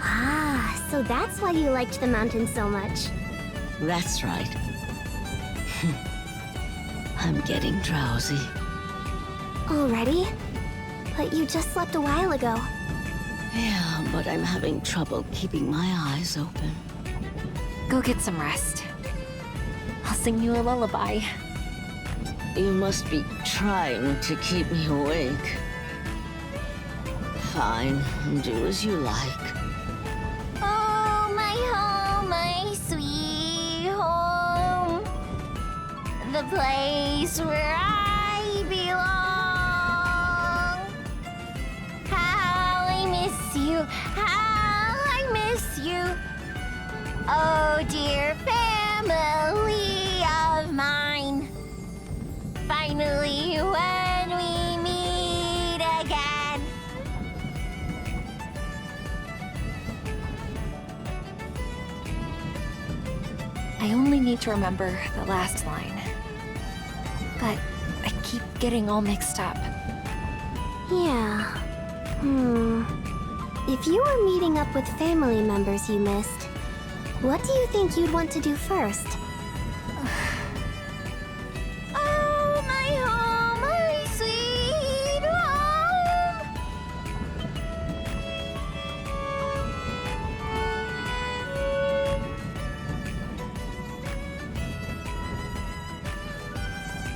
A: Ah, so that's why you liked the mountains so much.
B: That's right. I'm getting drowsy.
A: Already? But you just slept a while ago.
B: Yeah, but I'm having trouble keeping my eyes open.
C: Go get some rest. I'll sing you a lullaby.
B: You must be trying to keep me awake. Fine, do as you like.
A: Oh, my home, my sweet home. The place where I belong. How I miss you, how I miss you. Oh, dear family of mine. Finally, when we meet again.
H: I only need to remember the last line. But I keep getting all mixed up.
A: Yeah. If you were meeting up with family members you missed, what do you think you'd want to do first? Oh, my home, my sweet home.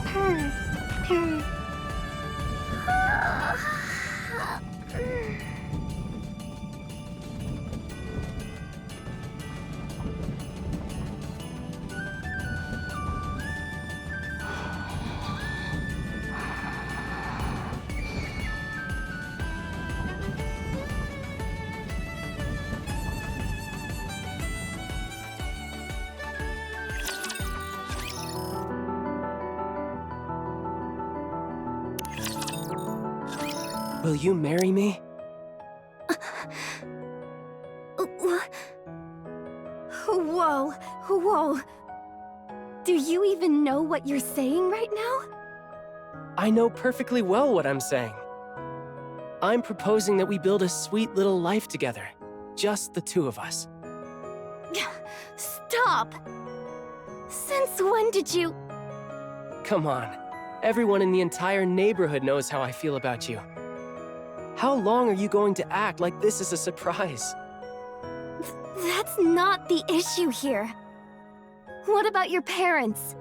A: Purr, purr.
G: Will you marry me?
F: Whoa, whoa. Do you even know what you're saying right now?
G: I know perfectly well what I'm saying. I'm proposing that we build a sweet little life together. Just the two of us.
F: Stop! Since when did you...
G: Come on. Everyone in the entire neighborhood knows how I feel about you. How long are you going to act like this is a surprise?
F: That's not the issue here. What about your parents?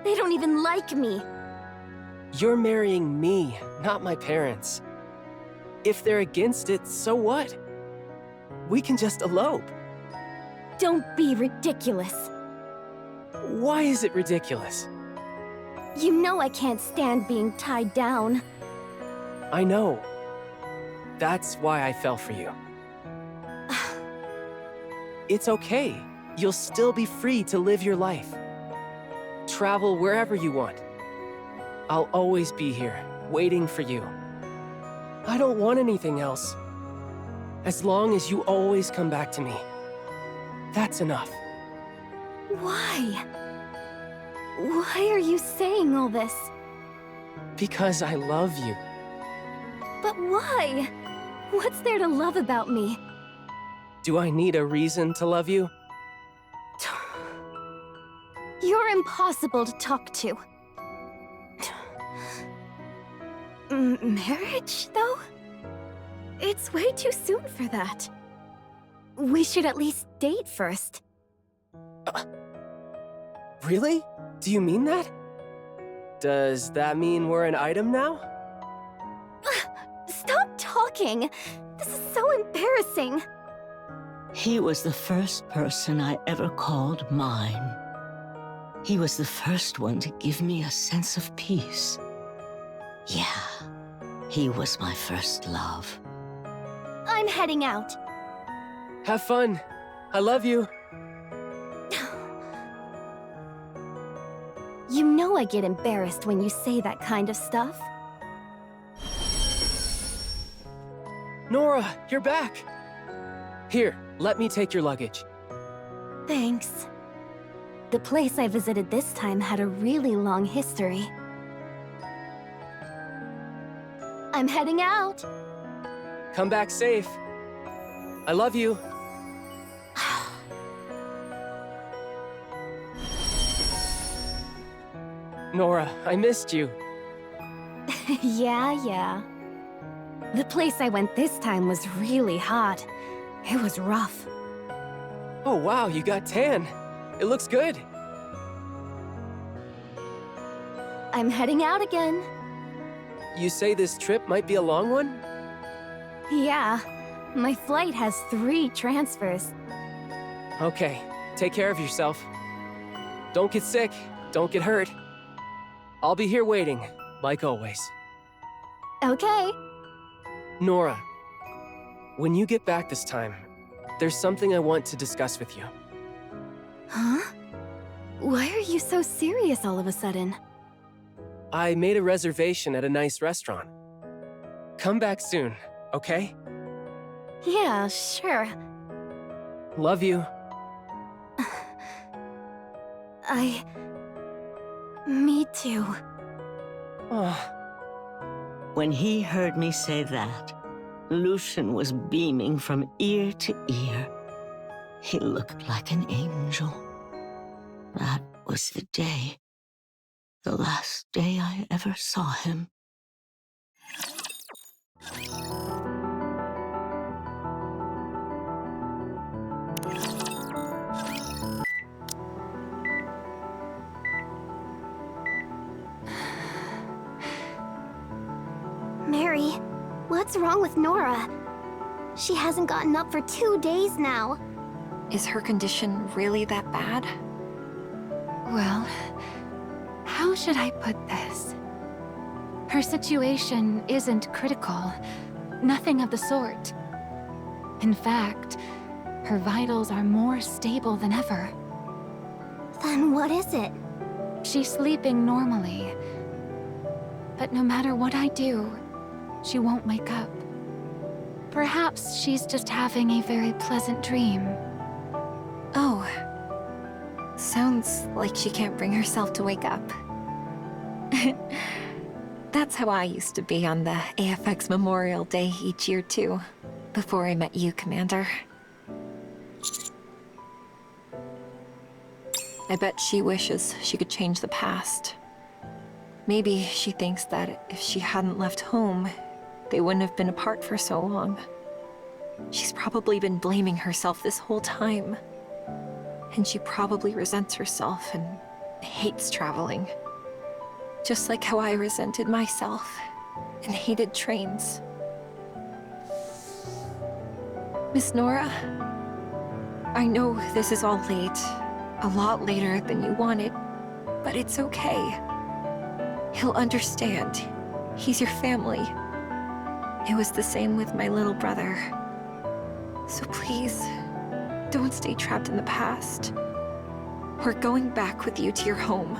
F: They don't even like me.
G: You're marrying me, not my parents. If they're against it, so what? We can just elope.
F: Don't be ridiculous.
G: Why is it ridiculous?
F: You know I can't stand being tied down.
G: I know. That's why I fell for you. It's okay. You'll still be free to live your life. Travel wherever you want. I'll always be here, waiting for you. I don't want anything else. As long as you always come back to me. That's enough.
F: Why? Why are you saying all this?
G: Because I love you.
F: But why? What's there to love about me?
G: Do I need a reason to love you?
F: You're impossible to talk to. Marriage, though? It's way too soon for that. We should at least date first.
G: Really? Do you mean that? Does that mean we're an item now?
F: Stop talking! This is so embarrassing!
B: He was the first person I ever called mine. He was the first one to give me a sense of peace. Yeah, he was my first love.
F: I'm heading out.
G: Have fun. I love you.
F: You know I get embarrassed when you say that kind of stuff.
G: Nora, you're back. Here, let me take your luggage.
F: Thanks. The place I visited this time had a really long history. I'm heading out.
G: Come back safe. I love you. Nora, I missed you.
F: Yeah. The place I went this time was really hot. It was rough.
G: Oh wow, you got tan. It looks good.
F: I'm heading out again.
G: You say this trip might be a long one?
F: Yeah, my flight has 3 transfers.
G: Okay, take care of yourself. Don't get sick, don't get hurt. I'll be here waiting, like always.
F: Okay.
G: Nora, when you get back this time, there's something I want to discuss with you.
F: Huh? Why are you so serious all of a sudden?
G: I made a reservation at a nice restaurant. Come back soon, okay?
F: Yeah, sure.
G: Love you.
F: Me too.
G: Oh,
B: When he heard me say that, Lucian was beaming from ear to ear. He looked like an angel. That was the day. The last day I ever saw him.
A: Mary, what's wrong with Nora? She hasn't gotten up for 2 days now.
H: Is her condition really that bad?
E: Well, how should I put this? Her situation isn't critical. Nothing of the sort. In fact, her vitals are more stable than ever.
A: Then what is it?
E: She's sleeping normally. But no matter what I do, she won't wake up. Perhaps she's just having a very pleasant dream.
H: Oh. Sounds like she can't bring herself to wake up. That's how I used to be on the AFX Memorial Day each year too, before I met you, Commander. I bet she wishes she could change the past. Maybe she thinks that if she hadn't left home, they wouldn't have been apart for so long. She's probably been blaming herself this whole time. And she probably resents herself and hates traveling. Just like how I resented myself and hated trains. Miss Nora, I know this is all late, a lot later than you wanted, but it's okay. He'll understand. He's your family. It was the same with my little brother. So please, don't stay trapped in the past. We're going back with you to your home.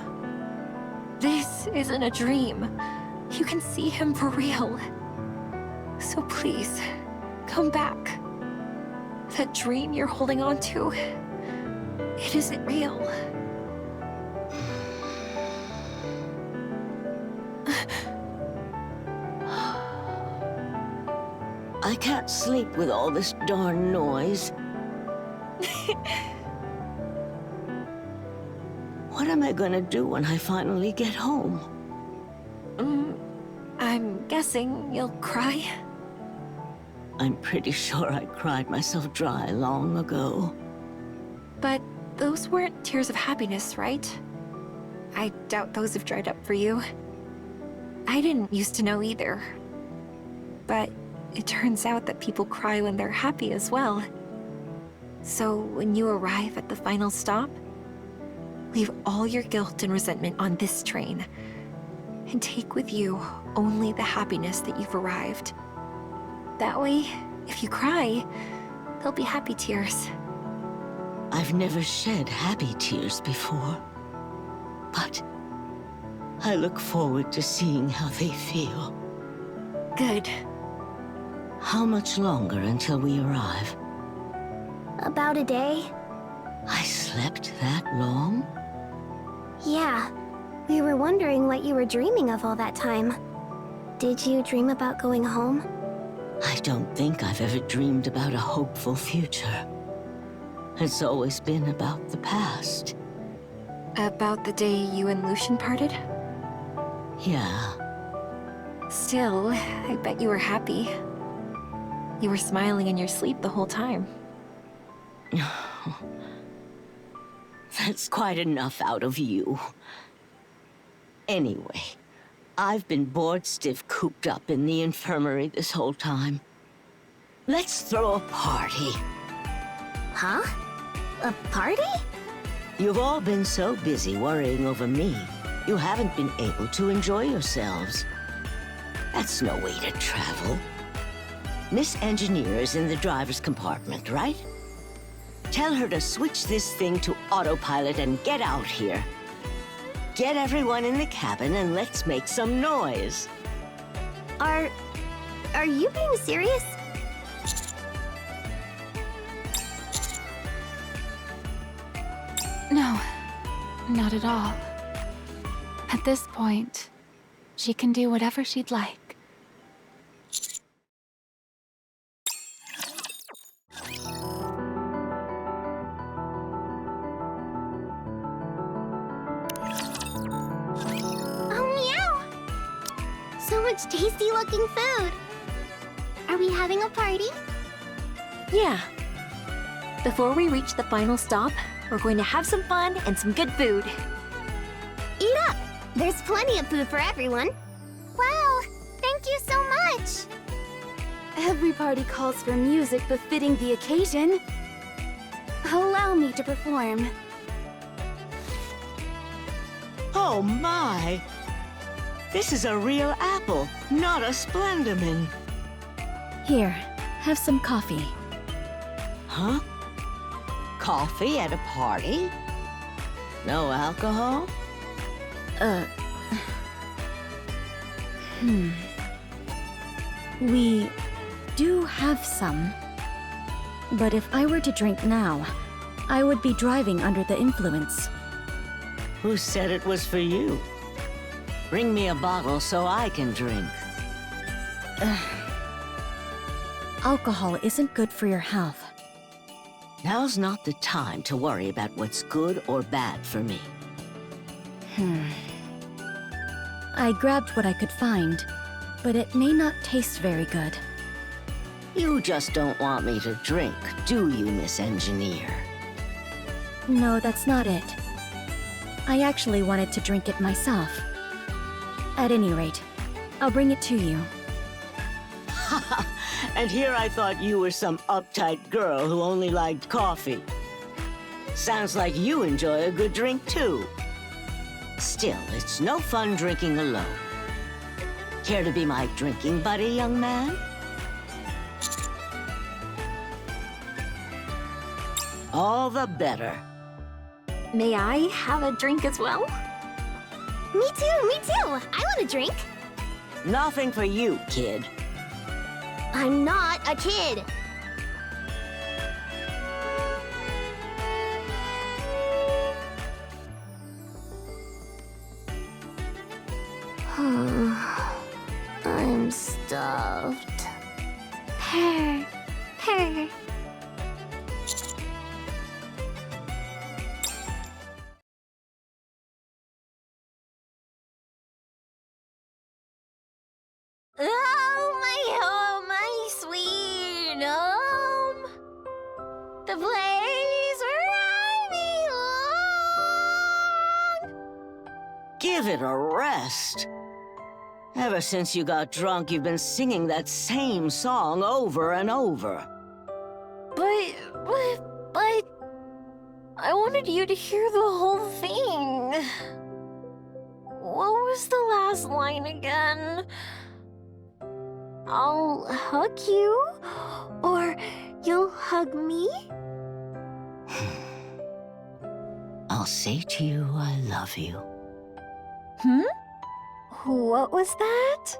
H: This isn't a dream. You can see him for real. So please, come back. That dream you're holding on to, it isn't real.
B: I can't sleep with all this darn noise. What am I gonna do when I finally get home?
H: I'm guessing you'll cry.
B: I'm pretty sure I cried myself dry long ago.
H: But those weren't tears of happiness, right? I doubt those have dried up for you. I didn't used to know either. But it turns out that people cry when they're happy as well. So when you arrive at the final stop, leave all your guilt and resentment on this train, and take with you only the happiness that you've arrived. That way, if you cry, they'll be happy tears.
B: I've never shed happy tears before, but I look forward to seeing how they feel.
H: Good.
B: How much longer until we arrive?
A: About a day?
B: I slept that long?
A: Yeah. We were wondering what you were dreaming of all that time. Did you dream about going home?
B: I don't think I've ever dreamed about a hopeful future. It's always been about the past.
H: About the day you and Lucian parted?
B: Yeah.
H: Still, I bet you were happy. You were smiling in your sleep the whole time.
B: That's quite enough out of you. Anyway, I've been bored stiff cooped up in the infirmary this whole time. Let's throw a party.
A: Huh? A party?
B: You've all been so busy worrying over me, you haven't been able to enjoy yourselves. That's no way to travel. Miss Engineer is in the driver's compartment, right? Tell her to switch this thing to autopilot and get out here. Get everyone in the cabin and let's make some noise.
A: Are you being serious?
E: No, not at all. At this point, she can do whatever she'd like.
A: So much tasty-looking food. Are we having a party?
C: Yeah. Before we reach the final stop, we're going to have some fun and some good food.
A: Eat up! There's plenty of food for everyone. Wow! Thank you so much!
F: Every party calls for music befitting the occasion. Allow me to perform.
B: Oh my! This is a real apple, not a Splendamin.
D: Here, have some coffee.
B: Huh? Coffee at a party? No alcohol?
D: We do have some. But if I were to drink now, I would be driving under the influence.
B: Who said it was for you? Bring me a bottle so I can drink.
D: Alcohol isn't good for your health.
B: Now's not the time to worry about what's good or bad for me.
D: I grabbed what I could find, but it may not taste very good.
B: You just don't want me to drink, do you, Miss Engineer?
D: No, that's not it. I actually wanted to drink it myself. At any rate, I'll bring it to you.
B: And here I thought you were some uptight girl who only liked coffee. Sounds like you enjoy a good drink, too. Still, it's no fun drinking alone. Care to be my drinking buddy, young man? All the better.
C: May I have a drink as well?
A: Me too, me too. I want a drink.
B: Nothing for you, kid.
A: I'm not a kid. I'm stuffed.
C: Purr, purr.
A: Oh, my sweet home. The place where I belong.
B: Give it a rest. Ever since you got drunk, you've been singing that same song over and over.
C: But I wanted you to hear the whole thing. What was the last line again? I'll hug you, or you'll hug me?
B: I'll say to you, I love you.
C: What was that?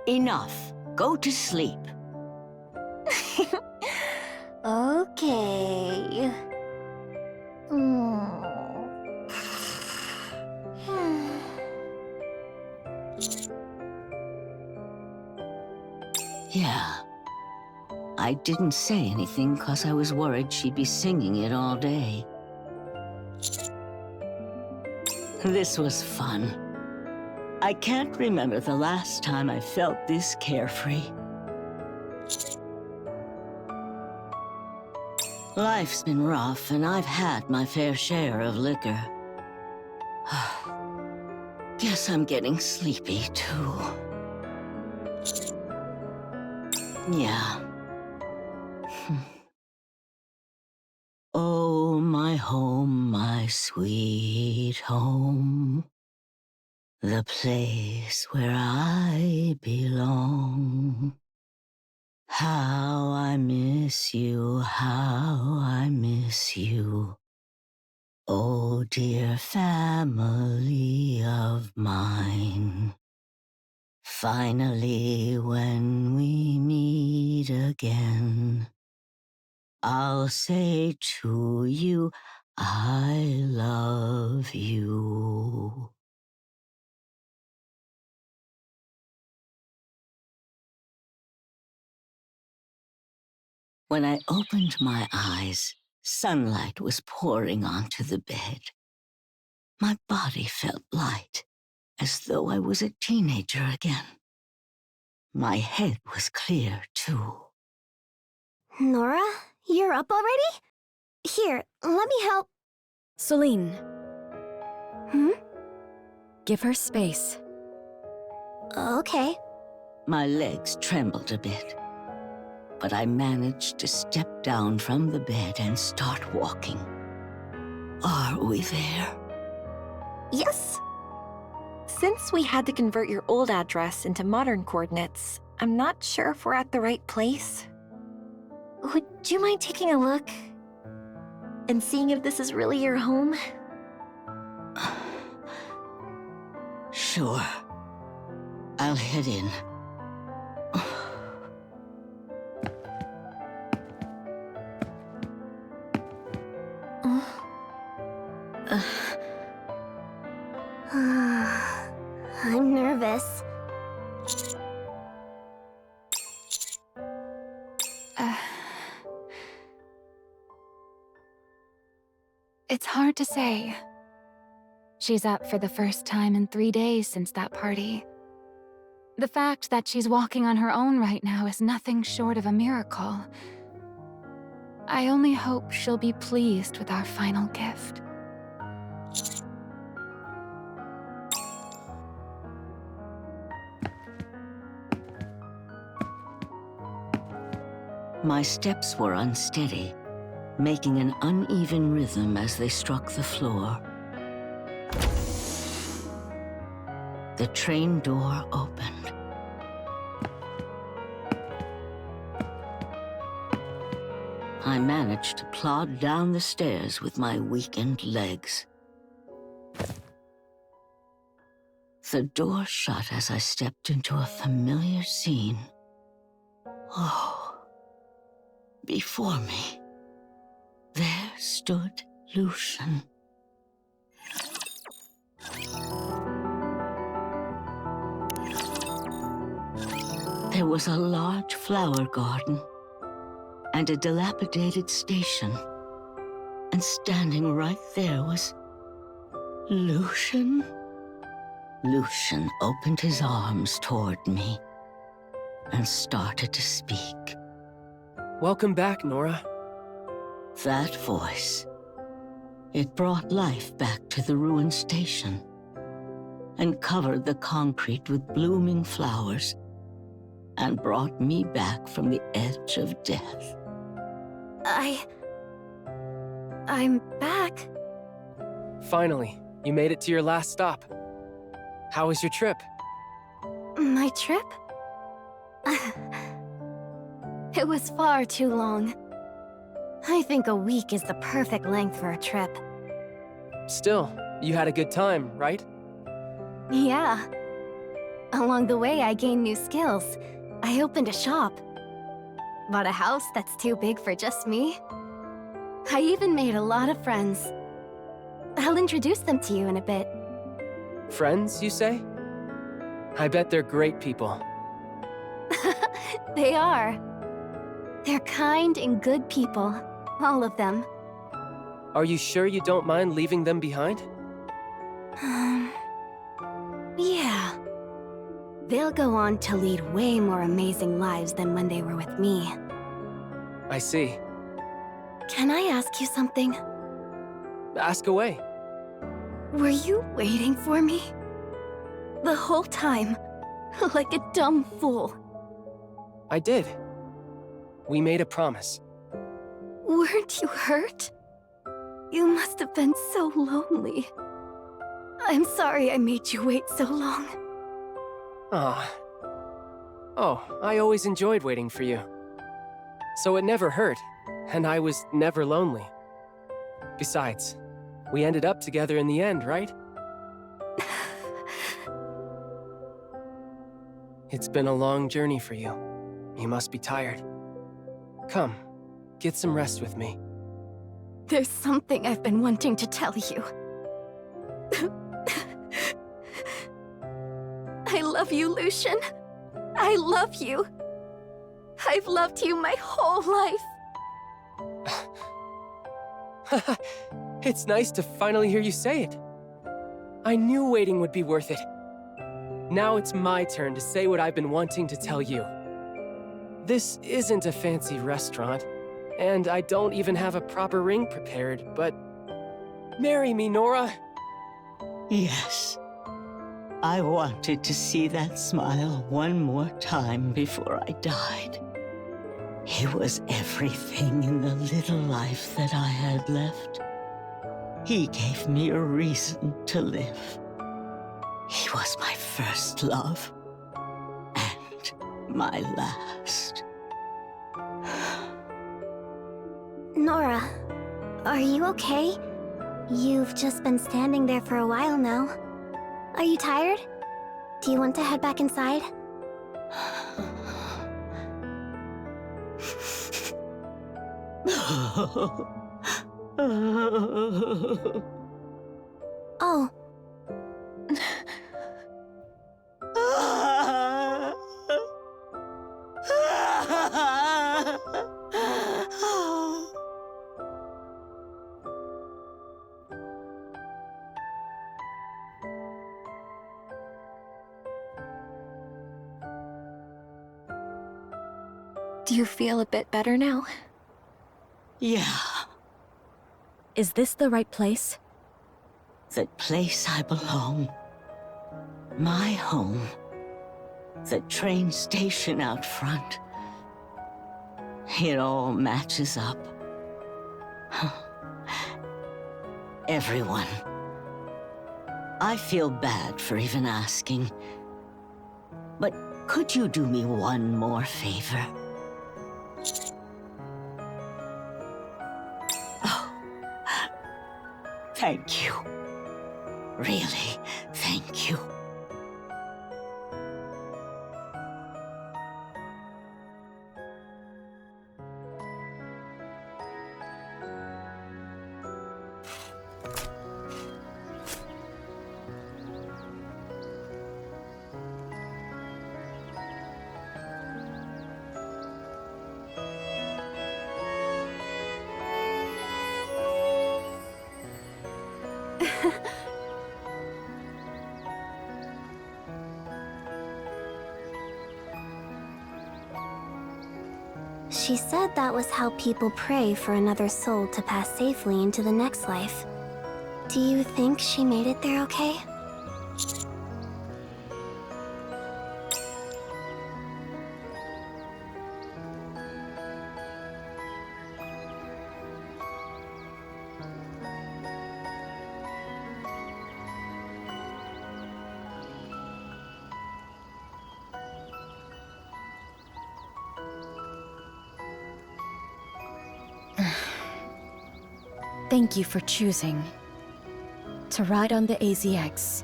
B: Enough. Go to sleep.
C: Okay.
B: Yeah. I didn't say anything because I was worried she'd be singing it all day. This was fun. I can't remember the last time I felt this carefree. Life's been rough, and I've had my fair share of liquor. Guess I'm getting sleepy, too. Yeah. Oh, my home, my sweet home. The place where I belong. How I miss you, how I miss you. Oh, dear family of mine. Finally, when we meet again, I'll say to you, I love you. When I opened my eyes, sunlight was pouring onto the bed. My body felt light, as though I was a teenager again. My head was clear, too.
A: Nora, you're up already? Here, let me help.
D: Celine. Give her space.
A: Okay.
B: My legs trembled a bit, but I managed to step down from the bed and start walking. Are we there?
C: Yes.
H: Since we had to convert your old address into modern coordinates, I'm not sure if we're at the right place.
C: Would you mind taking a look? And seeing if this is really your home?
B: Sure. I'll head in.
A: I'm nervous.
E: It's hard to say. She's up for the first time in 3 days since that party. The fact that she's walking on her own right now is nothing short of a miracle. I only hope she'll be pleased with our final gift.
B: My steps were unsteady, making an uneven rhythm as they struck the floor. The train door opened. I managed to plod down the stairs with my weakened legs. The door shut as I stepped into a familiar scene. Oh, before me, there stood Lucian. There was a large flower garden and a dilapidated station, and standing right there was Lucian. Lucian opened his arms toward me and started to speak.
G: Welcome back, Nora.
B: That voice, it brought life back to the ruined station and covered the concrete with blooming flowers and brought me back from the edge of death.
F: I'm back.
G: Finally, you made it to your last stop. How was your trip?
F: My trip? It was far too long. I think a week is the perfect length for a trip.
G: Still, you had a good time, right?
F: Yeah. Along the way, I gained new skills. I opened a shop. Bought a house that's too big for just me. I even made a lot of friends. I'll introduce them to you in a bit.
G: Friends, you say? I bet they're great people.
F: They are. They're kind and good people. All of them.
G: Are you sure you don't mind leaving them behind?
F: Yeah. They'll go on to lead way more amazing lives than when they were with me.
G: I see.
F: Can I ask you something?
G: Ask away.
F: Were you waiting for me? The whole time, like a dumb fool.
G: I did. We made a promise.
F: Weren't you hurt? You must have been so lonely. I'm sorry I made you wait so long.
G: Ah. Oh, I always enjoyed waiting for you. So it never hurt, and I was never lonely. Besides, we ended up together in the end, right? It's been a long journey for you. You must be tired. Come, get some rest with me.
F: There's something I've been wanting to tell you. I love you, Lucian. I love you. I've loved you my whole life.
G: It's nice to finally hear you say it. I knew waiting would be worth it. Now it's my turn to say what I've been wanting to tell you. This isn't a fancy restaurant, and I don't even have a proper ring prepared, but... marry me, Nora!
B: Yes. I wanted to see that smile one more time before I died. It was everything in the little life that I had left. He gave me a reason to live. He was my first love, and my last.
A: Nora, are you okay? You've just been standing there for a while now. Are you tired? Do you want to head back inside? Oh,
C: Do you feel a bit better now?
B: Yeah,
D: Is this the right place?
B: the place I belong. My home. The train station out front. It all matches up. Everyone. I feel bad for even asking. But could you do me one more favor? Oh, thank you. Really, thank you.
A: she said that was how people pray for another soul to pass safely into the next life. Do you think she made it there okay?
D: Thank you for choosing to ride on the AZX.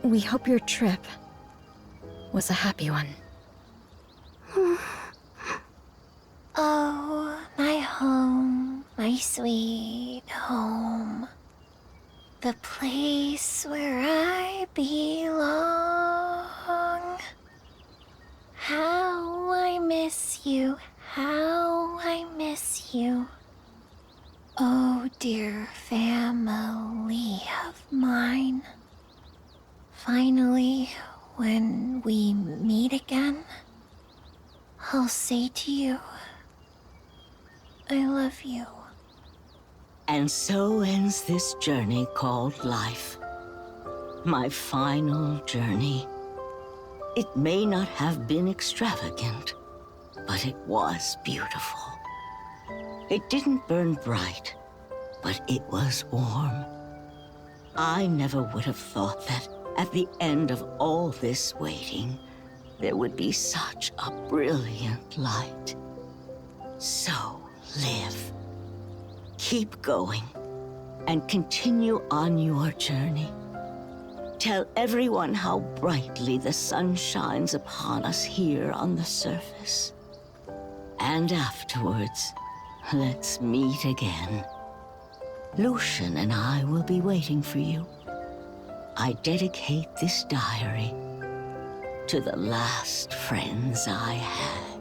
D: We hope your trip was a happy one.
C: Oh, my home, my sweet home. The place where I belong. How I miss you, how I miss you. Oh, dear family of mine. Finally, when we meet again, I'll say to you, I love you.
B: And so ends this journey called life. My final journey. It may not have been extravagant, but it was beautiful. It didn't burn bright, but it was warm. I never would have thought that at the end of all this waiting, there would be such a brilliant light. So live. Keep going and continue on your journey. Tell everyone how brightly the sun shines upon us here on the surface. And afterwards, let's meet again. Lucian and I will be waiting for you. I dedicate this diary to the last friends I had.